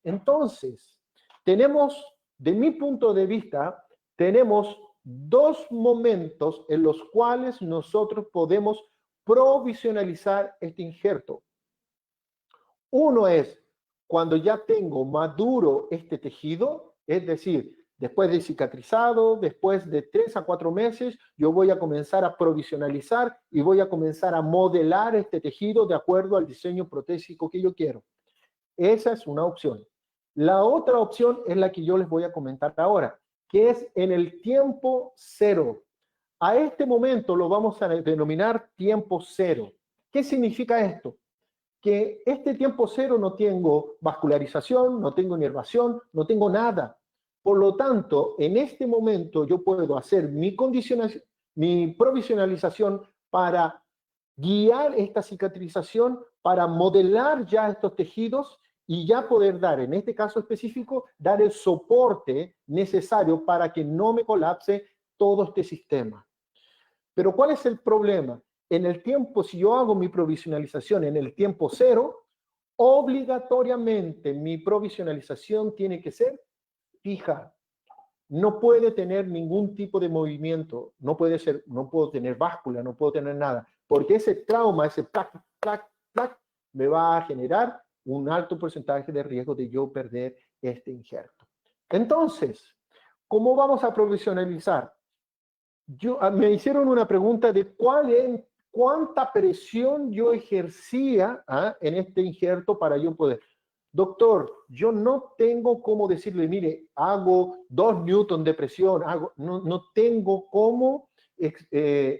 Entonces, tenemos, de mi punto de vista, tenemos dos momentos en los cuales nosotros podemos provisionalizar este injerto. Uno es cuando ya tengo maduro este tejido, es decir, después de cicatrizado, después de 3 a 4 meses, yo voy a comenzar a provisionalizar y voy a comenzar a modelar este tejido de acuerdo al diseño protésico que yo quiero. Esa es una opción. La otra opción es la que yo les voy a comentar ahora, que es en el tiempo cero. A este momento lo vamos a denominar tiempo cero. ¿Qué significa esto? Que este tiempo cero no tengo vascularización, no tengo inervación, no tengo nada. Por lo tanto, en este momento yo puedo hacer mi provisionalización para guiar esta cicatrización, para modelar ya estos tejidos y ya poder dar, en este caso específico, dar el soporte necesario para que no me colapse todo este sistema. Pero ¿cuál es el problema? En el tiempo, si yo hago mi provisionalización en el tiempo cero, obligatoriamente mi provisionalización tiene que ser fija. No puede tener ningún tipo de movimiento, no puedo tener báscula, no puedo tener nada, porque ese trauma, ese plac, plac, plac, me va a generar un alto porcentaje de riesgo de yo perder este injerto. Entonces, ¿cómo vamos a provisionalizar? Me hicieron una pregunta de cuánta presión yo ejercía en este injerto para yo poder. Doctor, yo no tengo cómo decirle, mire, hago 2 newton de presión, no tengo cómo,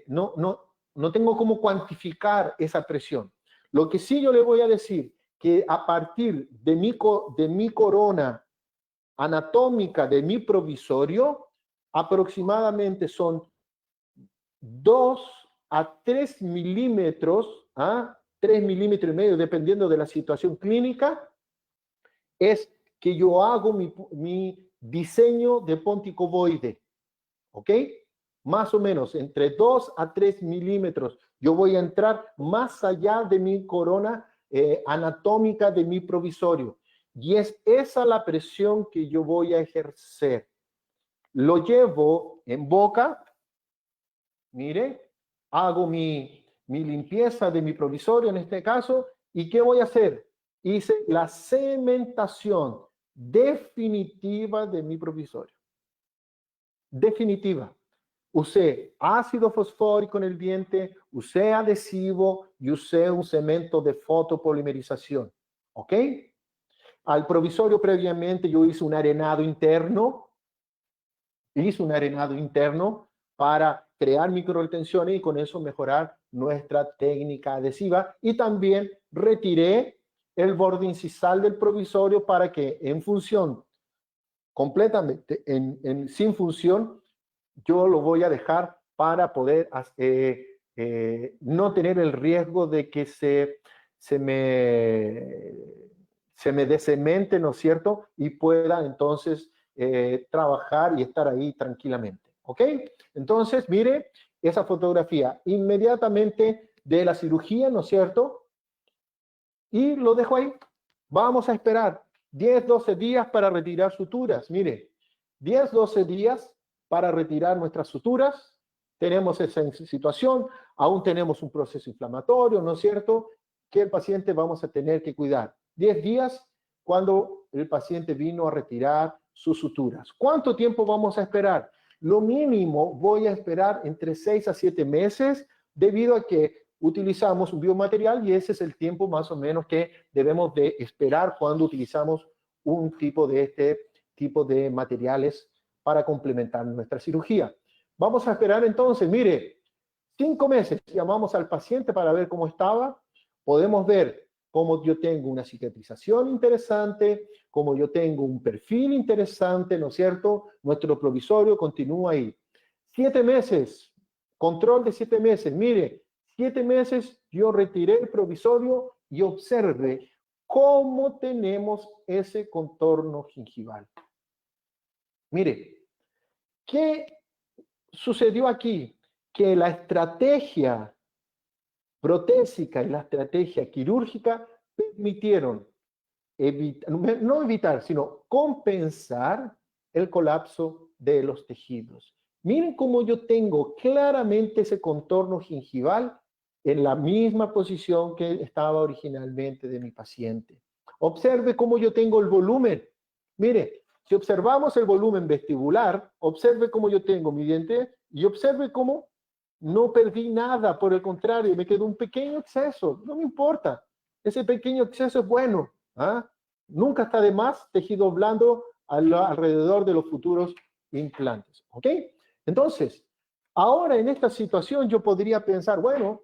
no tengo cómo cuantificar esa presión. Lo que sí yo le voy a decir, que a partir de mi corona anatómica, de mi provisorio, aproximadamente son 2 a 3 milímetros, 3 milímetros y medio, dependiendo de la situación clínica, es que yo hago mi diseño de ponticovoide, ¿ok? Más o menos, entre 2 a 3 milímetros. Yo voy a entrar más allá de mi corona anatómica, de mi provisorio. Y es esa la presión que yo voy a ejercer. Lo llevo en boca, mire, hago mi limpieza de mi provisorio en este caso, ¿y qué voy a hacer? Hice la cementación definitiva de mi provisorio. Definitiva. Usé ácido fosfórico en el diente, usé adhesivo y usé un cemento de fotopolimerización. ¿Ok? Al provisorio previamente yo hice un arenado interno. Hice un arenado interno para crear microretenciones y con eso mejorar nuestra técnica adhesiva. Y también retiré el borde incisal del provisorio para que en función, completamente sin función, yo lo voy a dejar para poder no tener el riesgo de que se me descemente, ¿no es cierto? Y pueda entonces trabajar y estar ahí tranquilamente. ¿Ok? Entonces, mire esa fotografía inmediatamente de la cirugía, ¿no es cierto? Y lo dejo ahí. Vamos a esperar 10, 12 días para retirar suturas. Mire, 10, 12 días para retirar nuestras suturas. Tenemos esa situación, aún tenemos un proceso inflamatorio, ¿no es cierto? Que el paciente vamos a tener que cuidar. 10 días cuando el paciente vino a retirar sus suturas. ¿Cuánto tiempo vamos a esperar? Lo mínimo voy a esperar entre 6 a 7 meses debido a que utilizamos un biomaterial y ese es el tiempo más o menos que debemos de esperar cuando utilizamos un tipo de este tipo de materiales para complementar nuestra cirugía. Vamos a esperar entonces, mire, 5 meses, llamamos al paciente para ver cómo estaba, podemos ver cómo yo tengo una cicatrización interesante, cómo yo tengo un perfil interesante, ¿no es cierto? Nuestro provisorio continúa ahí. 7 meses, control de 7 meses, mire, 7 meses yo retiré el provisorio y observe cómo tenemos ese contorno gingival. Mire, ¿qué sucedió aquí? Que la estrategia protésica y la estrategia quirúrgica permitieron no evitar, sino compensar el colapso de los tejidos. Miren cómo yo tengo claramente ese contorno gingival en la misma posición que estaba originalmente de mi paciente. Observe cómo yo tengo el volumen. Mire, si observamos el volumen vestibular, observe cómo yo tengo mi diente y observe cómo no perdí nada, por el contrario, me quedó un pequeño exceso, no me importa. Ese pequeño exceso es bueno. Nunca está de más tejido blando alrededor de los futuros implantes. ¿Ok? Entonces, ahora en esta situación yo podría pensar, bueno,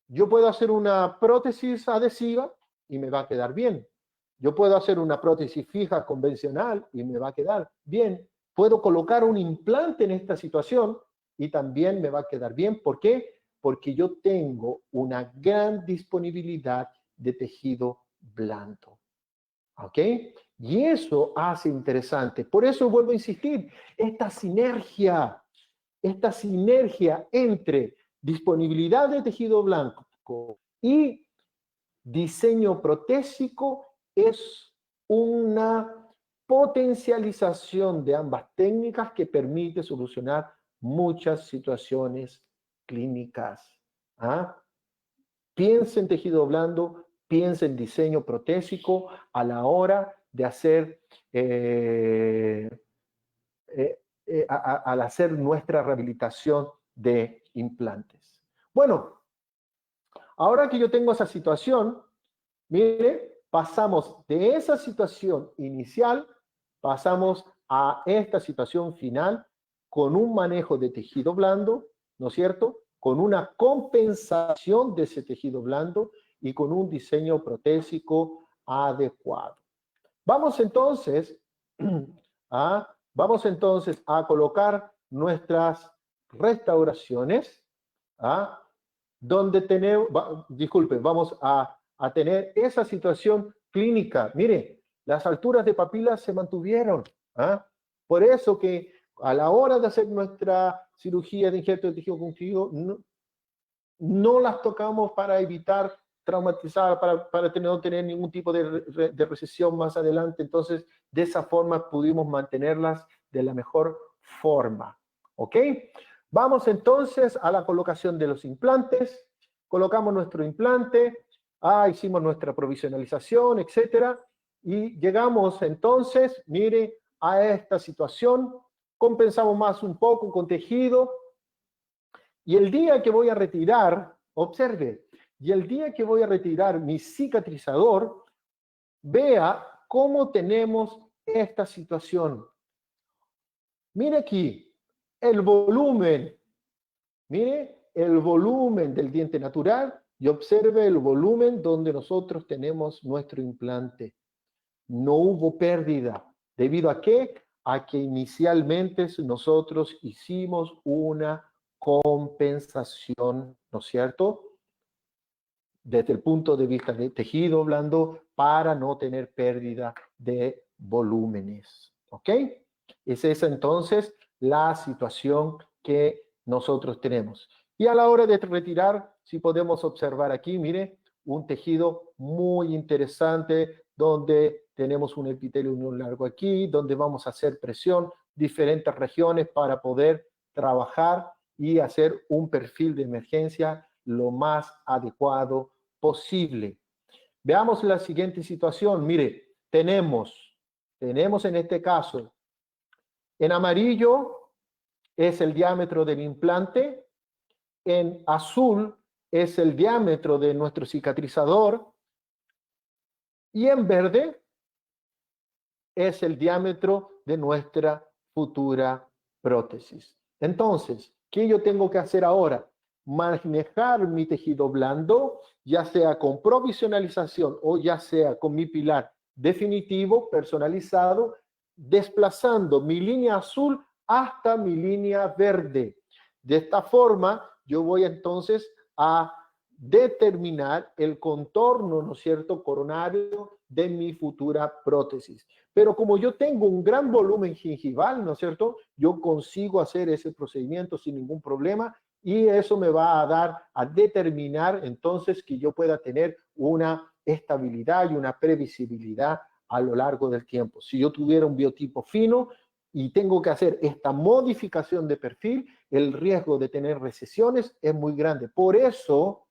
yo puedo hacer una prótesis adhesiva y me va a quedar bien. Yo puedo hacer una prótesis fija convencional y me va a quedar bien. puedo colocar un implante en esta situación y también me va a quedar bien. ¿Por qué? Porque yo tengo una gran disponibilidad de tejido blando. ¿Ok? Y eso hace interesante. Por eso vuelvo a insistir, esta sinergia entre disponibilidad de tejido blanco y diseño protésico es una potencialización de ambas técnicas que permite solucionar muchas situaciones clínicas. ¿Ah? Piensa en tejido blando, piensa en diseño protésico a la hora de hacer, al hacer nuestra rehabilitación de implantes. Bueno, ahora que yo tengo esa situación, mire, pasamos de esa situación inicial, pasamos a esta situación final con un manejo de tejido blando, ¿no es cierto? Con una compensación de ese tejido blando y con un diseño protésico adecuado. Vamos entonces a colocar nuestras restauraciones, donde tenemos, disculpen, vamos a tener esa situación clínica. Mire, las alturas de papilas se mantuvieron. Por eso que a la hora de hacer nuestra cirugía de injerto de tejido conjuntivo, no las tocamos para evitar traumatizar, para no tener ningún tipo de recesión más adelante. Entonces, de esa forma pudimos mantenerlas de la mejor forma. ¿Ok? Vamos entonces a la colocación de los implantes. Colocamos nuestro implante, hicimos nuestra provisionalización, etcétera, y llegamos entonces, mire, a esta situación. Compensamos más un poco con tejido. Y el día que voy a retirar, observe, y el día que voy a retirar mi cicatrizador, vea cómo tenemos esta situación. Mire aquí, el volumen, mire el volumen del diente natural y observe el volumen donde nosotros tenemos nuestro implante. No hubo pérdida. ¿Debido a qué? A que inicialmente nosotros hicimos una compensación, ¿no es cierto? Desde el punto de vista de tejido blando para no tener pérdida de volúmenes. ¿Ok? Es esa entonces la situación que nosotros tenemos. Y a la hora de retirar, si podemos observar aquí, mire, un tejido muy interesante donde tenemos un epitelio unión largo aquí, donde vamos a hacer presión, diferentes regiones para poder trabajar y hacer un perfil de emergencia lo más adecuado posible. Veamos la siguiente situación. Mire, tenemos en este caso, en amarillo es el diámetro del implante, en azul es el diámetro de nuestro cicatrizador y en verde es el diámetro de nuestra futura prótesis. Entonces, ¿qué yo tengo que hacer ahora? Manejar mi tejido blando, ya sea con provisionalización o ya sea con mi pilar definitivo, personalizado, desplazando mi línea azul hasta mi línea verde. De esta forma, yo voy entonces a determinar el contorno, ¿no es cierto?, coronario de mi futura prótesis. Pero como yo tengo un gran volumen gingival, ¿no es cierto?, yo consigo hacer ese procedimiento sin ningún problema y eso me va a dar a determinar entonces que yo pueda tener una estabilidad y una previsibilidad a lo largo del tiempo. Si yo tuviera un biotipo fino y tengo que hacer esta modificación de perfil, el riesgo de tener recesiones es muy grande. Por eso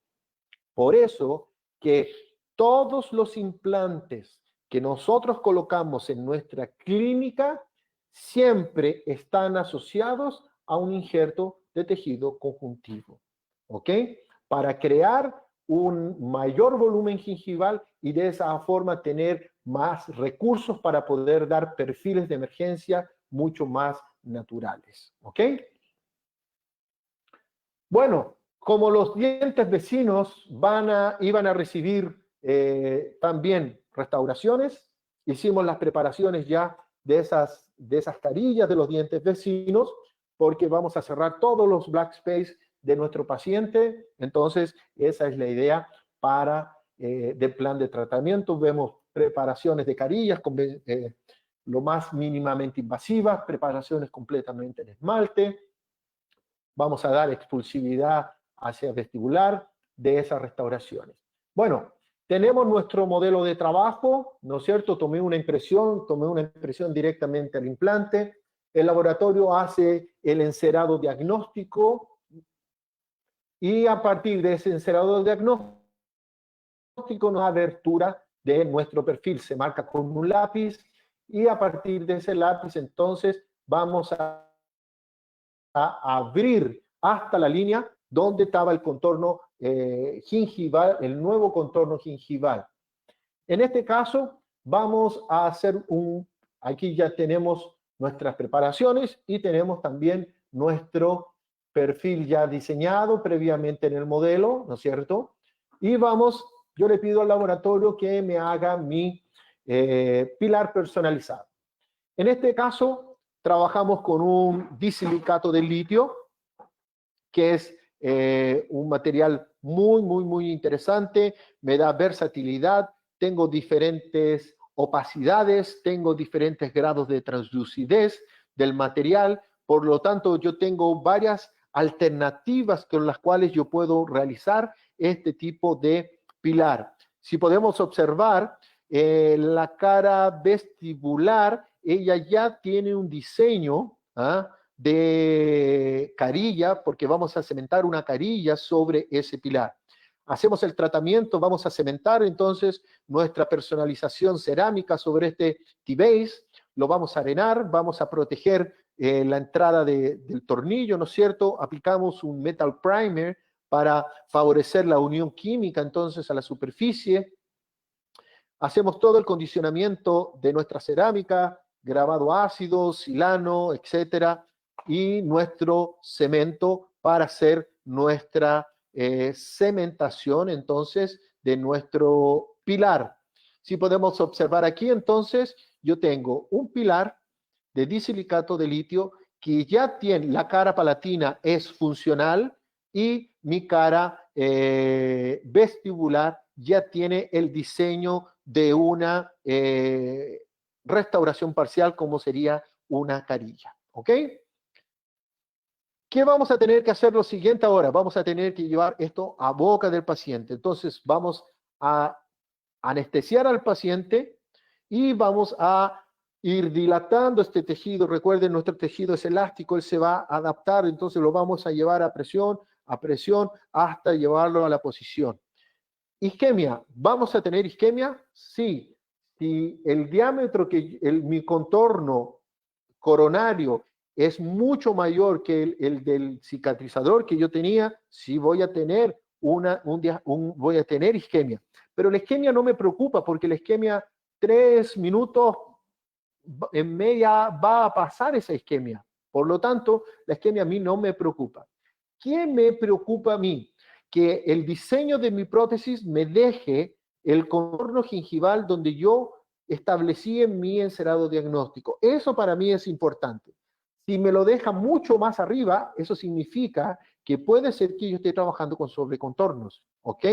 que todos los implantes que nosotros colocamos en nuestra clínica siempre están asociados a un injerto de tejido conjuntivo, ¿ok? Para crear un mayor volumen gingival y de esa forma tener más recursos para poder dar perfiles de emergencia mucho más naturales, ¿ok? Bueno, como los dientes vecinos iban a recibir también restauraciones, hicimos las preparaciones ya de esas carillas de los dientes vecinos, porque vamos a cerrar todos los black space de nuestro paciente. Entonces, esa es la idea para del plan de tratamiento. Vemos preparaciones de carillas lo más mínimamente invasivas, preparaciones completamente en esmalte. Vamos a dar expulsividad hacia vestibular de esas restauraciones. Bueno, tenemos nuestro modelo de trabajo, ¿no es cierto? Tomé una impresión directamente al implante. El laboratorio hace el encerado diagnóstico y a partir de ese encerado diagnóstico nos da abertura de nuestro perfil. Se marca con un lápiz y a partir de ese lápiz entonces vamos a abrir hasta la línea donde estaba el contorno gingival, el nuevo contorno gingival. En este caso vamos a hacer aquí ya tenemos nuestras preparaciones y tenemos también nuestro perfil ya diseñado previamente en el modelo, ¿no es cierto? Y yo le pido al laboratorio que me haga mi pilar personalizado. En este caso, trabajamos con un disilicato de litio, que es un material muy interesante, me da versatilidad, tengo diferentes opacidades, tengo diferentes grados de translucidez del material, por lo tanto yo tengo varias alternativas con las cuales yo puedo realizar este tipo de pilar. Si podemos observar, la cara vestibular, ella ya tiene un diseño de carilla, porque vamos a cementar una carilla sobre ese pilar. Hacemos el tratamiento, vamos a cementar entonces nuestra personalización cerámica sobre este T-base, lo vamos a arenar, vamos a proteger la entrada del tornillo, ¿no es cierto? Aplicamos un metal primer para favorecer la unión química entonces a la superficie. Hacemos todo el condicionamiento de nuestra cerámica, grabado ácido, silano, etcétera, y nuestro cemento para hacer nuestra cementación entonces de nuestro pilar. Si podemos observar aquí entonces, yo tengo un pilar de disilicato de litio que ya tiene, la cara palatina es funcional y mi cara vestibular ya tiene el diseño de una restauración parcial como sería una carilla, ¿ok? ¿Qué vamos a tener que hacer lo siguiente ahora? Vamos a tener que llevar esto a boca del paciente. Entonces vamos a anestesiar al paciente y vamos a ir dilatando este tejido. Recuerden, nuestro tejido es elástico, él se va a adaptar, entonces lo vamos a llevar a presión, hasta llevarlo a la posición. Isquemia, ¿vamos a tener isquemia? Sí. Si el diámetro mi contorno coronario es mucho mayor que el del cicatrizador que yo tenía, sí voy a tener voy a tener isquemia. Pero la isquemia no me preocupa porque la isquemia 3 minutos en media va a pasar esa isquemia. Por lo tanto, la isquemia a mí no me preocupa. ¿Qué me preocupa a mí? Que el diseño de mi prótesis me deje el contorno gingival donde yo establecí en mi encerado diagnóstico. Eso para mí es importante. Si me lo deja mucho más arriba, eso significa que puede ser que yo esté trabajando con sobrecontornos, ¿ok?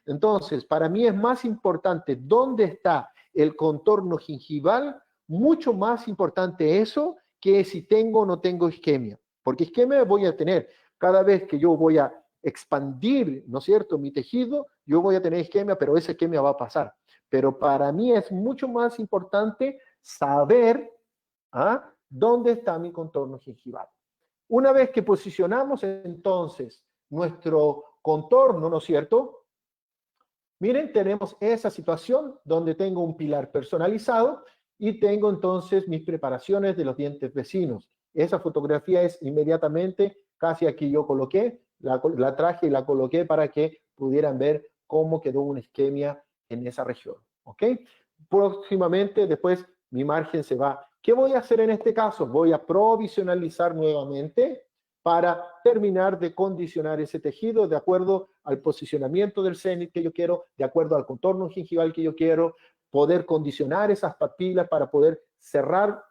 Entonces, para mí es más importante dónde está el contorno gingival, mucho más importante eso que si tengo o no tengo isquemia, porque isquemia voy a tener cada vez que yo voy a expandir, ¿no es cierto?, mi tejido, yo voy a tener isquemia, pero esa isquemia va a pasar. Pero para mí es mucho más importante saber dónde está mi contorno gingival. Una vez que posicionamos entonces nuestro contorno, ¿no es cierto? Miren, tenemos esa situación donde tengo un pilar personalizado y tengo entonces mis preparaciones de los dientes vecinos. Esa fotografía es inmediatamente, casi aquí yo coloqué, la traje y la coloqué para que pudieran ver cómo quedó una isquemia en esa región, ¿ok? Próximamente, después, mi margen se va. ¿Qué voy a hacer en este caso? Voy a provisionalizar nuevamente para terminar de condicionar ese tejido de acuerdo al posicionamiento del cenit que yo quiero, de acuerdo al contorno gingival que yo quiero, poder condicionar esas papilas para poder cerrar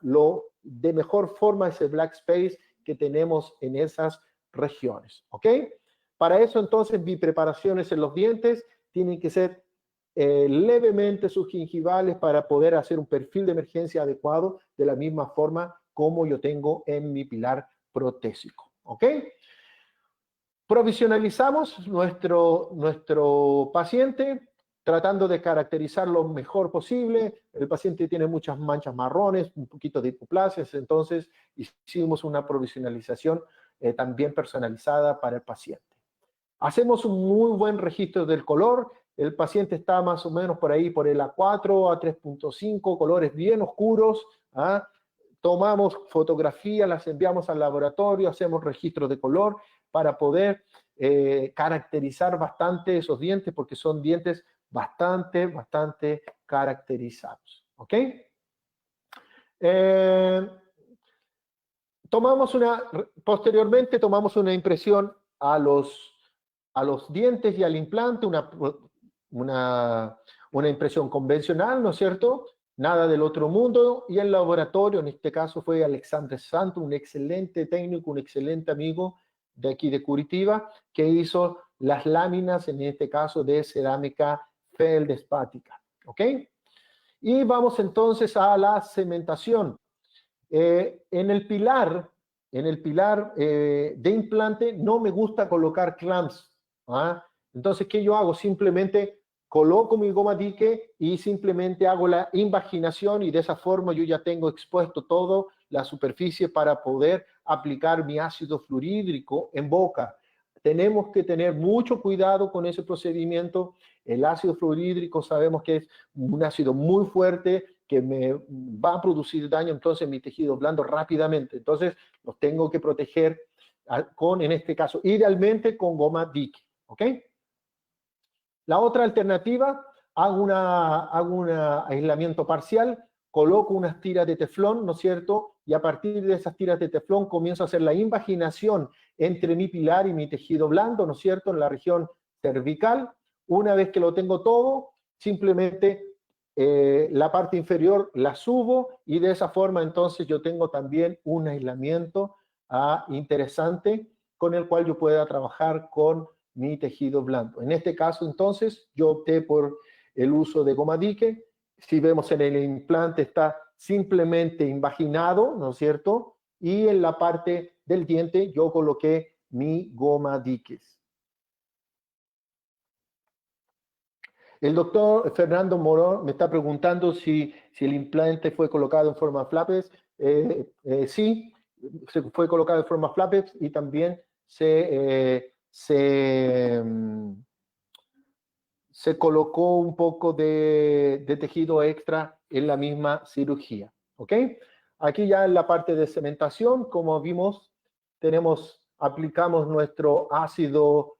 de mejor forma ese black space que tenemos en esas regiones, ¿ok? Para eso, entonces, mis preparaciones en los dientes tienen que ser levemente subgingivales para poder hacer un perfil de emergencia adecuado de la misma forma como yo tengo en mi pilar protésico, ¿ok? Provisionalizamos nuestro paciente tratando de caracterizar lo mejor posible. El paciente tiene muchas manchas marrones, un poquito de hipoplasias, entonces hicimos una provisionalización también personalizada para el paciente. Hacemos un muy buen registro del color. El paciente está más o menos por ahí, por el A4, A3.5, colores bien oscuros. ¿Ah? Tomamos fotografías, las enviamos al laboratorio, hacemos registro de color para poder caracterizar bastante esos dientes, porque son dientes bastante caracterizados. ¿Ok? Posteriormente tomamos una impresión a los dientes y al implante, una impresión convencional, ¿no es cierto? Nada del otro mundo, y el laboratorio, en este caso fue Alexandre Santo, un excelente técnico, un excelente amigo de aquí de Curitiba, que hizo las láminas, en este caso de cerámica feldspática, ¿ok? Y vamos entonces a la cementación. En el pilar de implante no me gusta colocar clamps, ¿ah? Entonces, ¿qué yo hago? Simplemente coloco mi goma dique y simplemente hago la invaginación, y de esa forma yo ya tengo expuesto toda la superficie para poder aplicar mi ácido fluorhídrico en boca. Tenemos que tener mucho cuidado con ese procedimiento. El ácido fluorhídrico sabemos que es un ácido muy fuerte que me va a producir daño entonces en mi tejido blando rápidamente. Entonces los tengo que proteger en este caso, idealmente con goma dique, ¿ok? La otra alternativa, hago un aislamiento parcial, coloco unas tiras de teflón, ¿no es cierto? Y a partir de esas tiras de teflón comienzo a hacer la invaginación entre mi pilar y mi tejido blando, ¿no es cierto? En la región cervical. Una vez que lo tengo todo, simplemente la parte inferior la subo, y de esa forma entonces yo tengo también un aislamiento interesante con el cual yo pueda trabajar con mi tejido blando. En este caso, entonces, yo opté por el uso de goma dique. Si vemos en el implante está simplemente invaginado, ¿no es cierto? Y en la parte del diente yo coloqué mi goma diques. El doctor Fernando Morón me está preguntando si el implante fue colocado en forma flapex. Sí, se fue colocado en forma flapex, y también se colocó un poco de tejido extra en la misma cirugía, ¿ok? Aquí ya en la parte de cementación, como vimos, aplicamos nuestro ácido,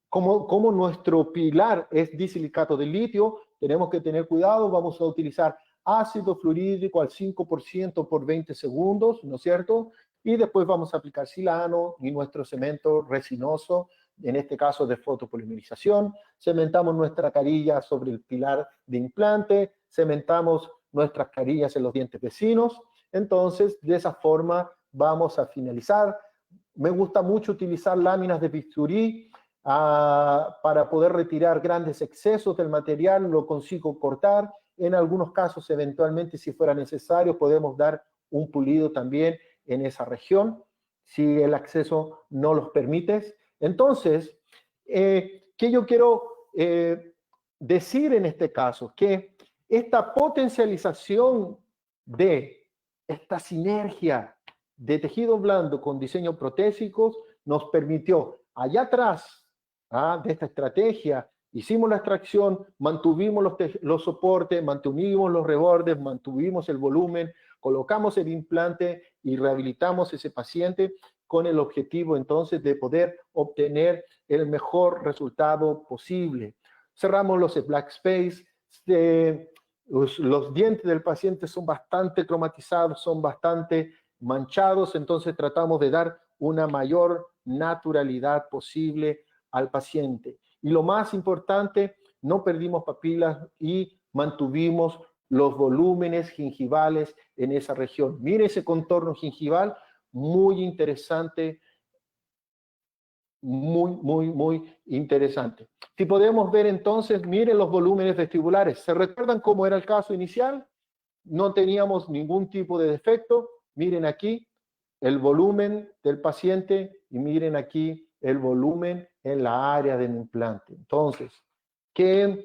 como nuestro pilar es disilicato de litio, tenemos que tener cuidado, vamos a utilizar ácido fluorhídrico al 5% por 20 segundos, ¿no es cierto? Y después vamos a aplicar silano y nuestro cemento resinoso, en este caso de fotopolimerización. Cementamos nuestra carilla sobre el pilar de implante, cementamos nuestras carillas en los dientes vecinos. Entonces, de esa forma vamos a finalizar. Me gusta mucho utilizar láminas de bisturí para poder retirar grandes excesos del material, lo consigo cortar. En algunos casos, eventualmente, si fuera necesario, podemos dar un pulido también en esa región, si el acceso no los permite. Entonces, ¿qué yo quiero decir en este caso? Que esta potencialización de esta sinergia de tejido blando con diseño protésicos nos permitió, allá atrás de esta estrategia, hicimos la extracción, mantuvimos los soportes, mantuvimos los rebordes, mantuvimos el volumen, colocamos el implante y rehabilitamos ese paciente con el objetivo entonces de poder obtener el mejor resultado posible. Cerramos los black space, los dientes del paciente son bastante cromatizados, son bastante manchados, entonces tratamos de dar una mayor naturalidad posible al paciente. Y lo más importante, no perdimos papilas y mantuvimos los volúmenes gingivales en esa región. Mire ese contorno gingival, muy interesante, muy interesante. Si podemos ver entonces, miren los volúmenes vestibulares. ¿Se recuerdan cómo era el caso inicial? No teníamos ningún tipo de defecto. Miren aquí el volumen del paciente y miren aquí el volumen en la área del implante. Entonces, ¿qué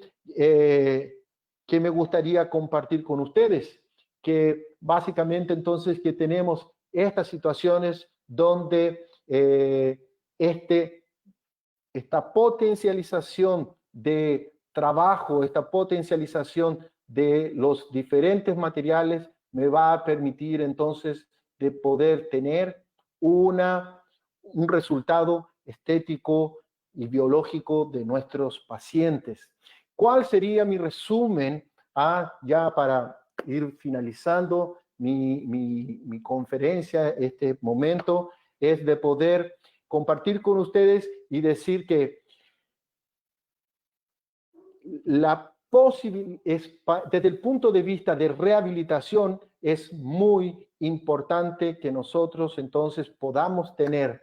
me gustaría compartir con ustedes? Que básicamente entonces que tenemos estas situaciones donde esta potencialización de trabajo, esta potencialización de los diferentes materiales me va a permitir entonces de poder tener un resultado estético y biológico de nuestros pacientes. ¿Cuál sería mi resumen ya para ir finalizando mi conferencia? Este momento es de poder compartir con ustedes y decir que desde el punto de vista de rehabilitación es muy importante que nosotros entonces podamos tener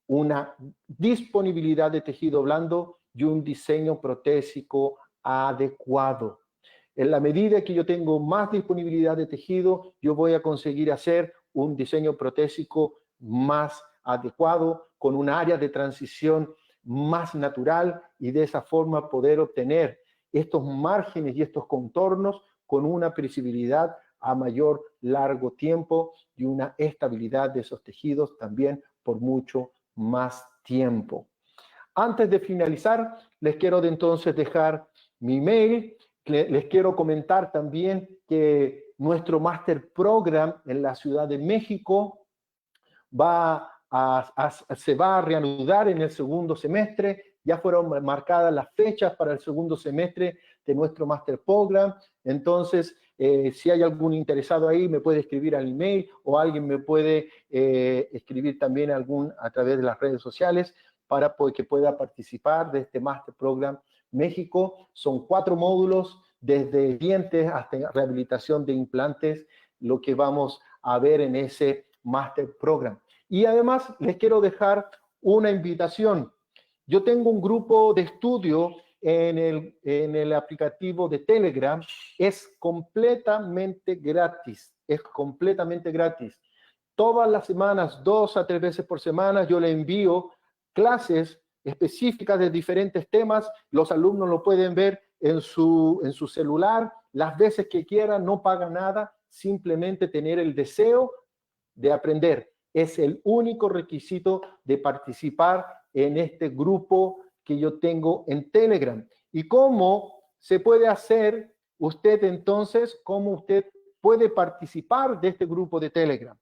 una disponibilidad de tejido blando y un diseño protésico adecuado. En la medida que yo tengo más disponibilidad de tejido, yo voy a conseguir hacer un diseño protésico más adecuado, con un área de transición más natural y de esa forma poder obtener estos márgenes y estos contornos con una previsibilidad a mayor largo tiempo y una estabilidad de esos tejidos también por mucho más tiempo. Antes de finalizar, les quiero entonces dejar mi mail. Les quiero comentar también que nuestro Master Program en la Ciudad de México se va a reanudar en el segundo semestre. Ya fueron marcadas las fechas para el segundo semestre de nuestro Master Program. Entonces, si hay algún interesado ahí, me puede escribir al email o alguien me puede escribir también a través de las redes sociales para que pueda participar de este Master Program México. Son 4 módulos, desde dientes hasta rehabilitación de implantes, lo que vamos a ver en ese Master Program. Y además les quiero dejar una invitación. Yo tengo un grupo de estudio en el aplicativo de Telegram. Es completamente gratis. Es completamente gratis. Todas las semanas, 2 a 3 veces por semana, yo le envío clases específicas de diferentes temas. Los alumnos lo pueden ver en su celular las veces que quieran, no pagan nada, simplemente tener el deseo de aprender. Es el único requisito de participar en este grupo que yo tengo en Telegram. ¿Y cómo se puede hacer usted entonces? ¿Cómo usted puede participar de este grupo de Telegram?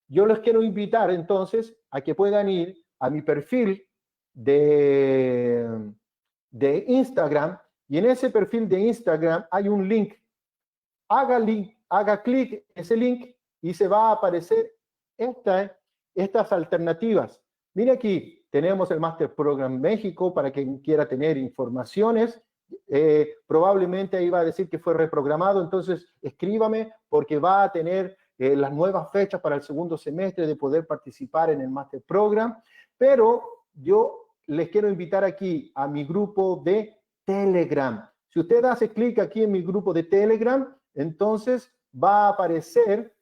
Yo les quiero invitar entonces a que puedan ir a mi perfil de Instagram, y en ese perfil de Instagram hay un link. Haga clic en ese link y se va a aparecer estas alternativas. Mire aquí, tenemos el Master Program México para quien quiera tener informaciones. Probablemente ahí va a decir que fue reprogramado, entonces escríbame porque va a tener las nuevas fechas para el segundo semestre de poder participar en el Master Program. Pero yo les quiero invitar aquí a mi grupo de Telegram. Si usted hace clic aquí en mi grupo de Telegram, entonces va a aparecer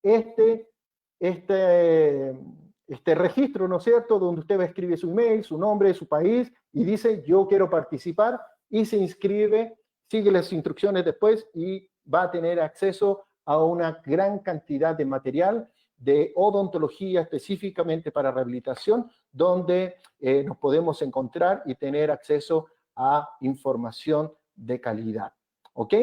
este registro, ¿no es cierto?, donde usted va a escribir su email, su nombre, su país, y dice, yo quiero participar, y se inscribe, sigue las instrucciones después, y va a tener acceso a una gran cantidad de material de odontología específicamente para rehabilitación, donde nos podemos encontrar y tener acceso a información de calidad. ¿Ok?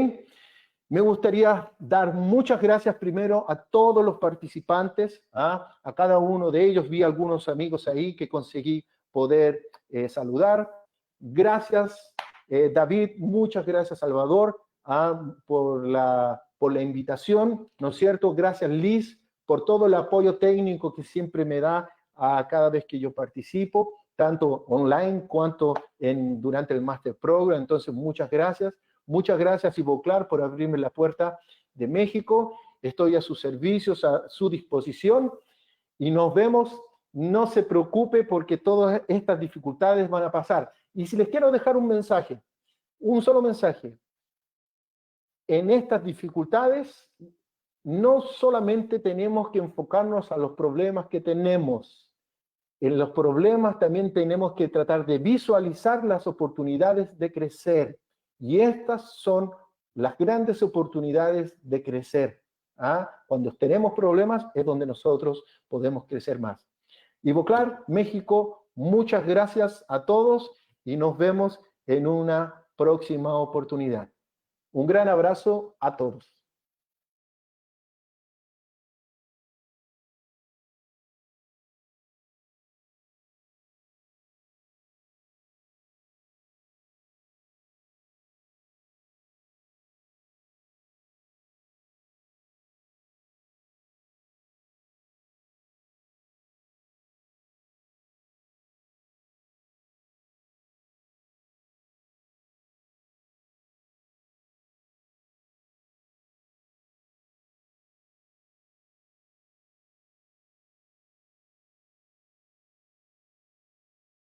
Me gustaría dar muchas gracias primero a todos los participantes, a cada uno de ellos. Vi algunos amigos ahí que conseguí poder saludar. Gracias, David. Muchas gracias, Salvador, por la invitación, ¿no es cierto? Gracias, Liz, por todo el apoyo técnico que siempre me da a cada vez que yo participo, tanto online cuanto durante el Master Program. Entonces, muchas gracias Muchas gracias, Ivoclar, por abrirme la puerta de México. Estoy a sus servicios, a su disposición, y nos vemos. No se preocupe porque todas estas dificultades van a pasar. Y si les quiero dejar un mensaje, un solo mensaje, en estas dificultades no solamente tenemos que enfocarnos a los problemas que tenemos, en los problemas también tenemos que tratar de visualizar las oportunidades de crecer. Y estas son las grandes oportunidades de crecer. ¿Ah? Cuando tenemos problemas es donde nosotros podemos crecer más. Ivoclar, México, muchas gracias a todos y nos vemos en una próxima oportunidad. Un gran abrazo a todos.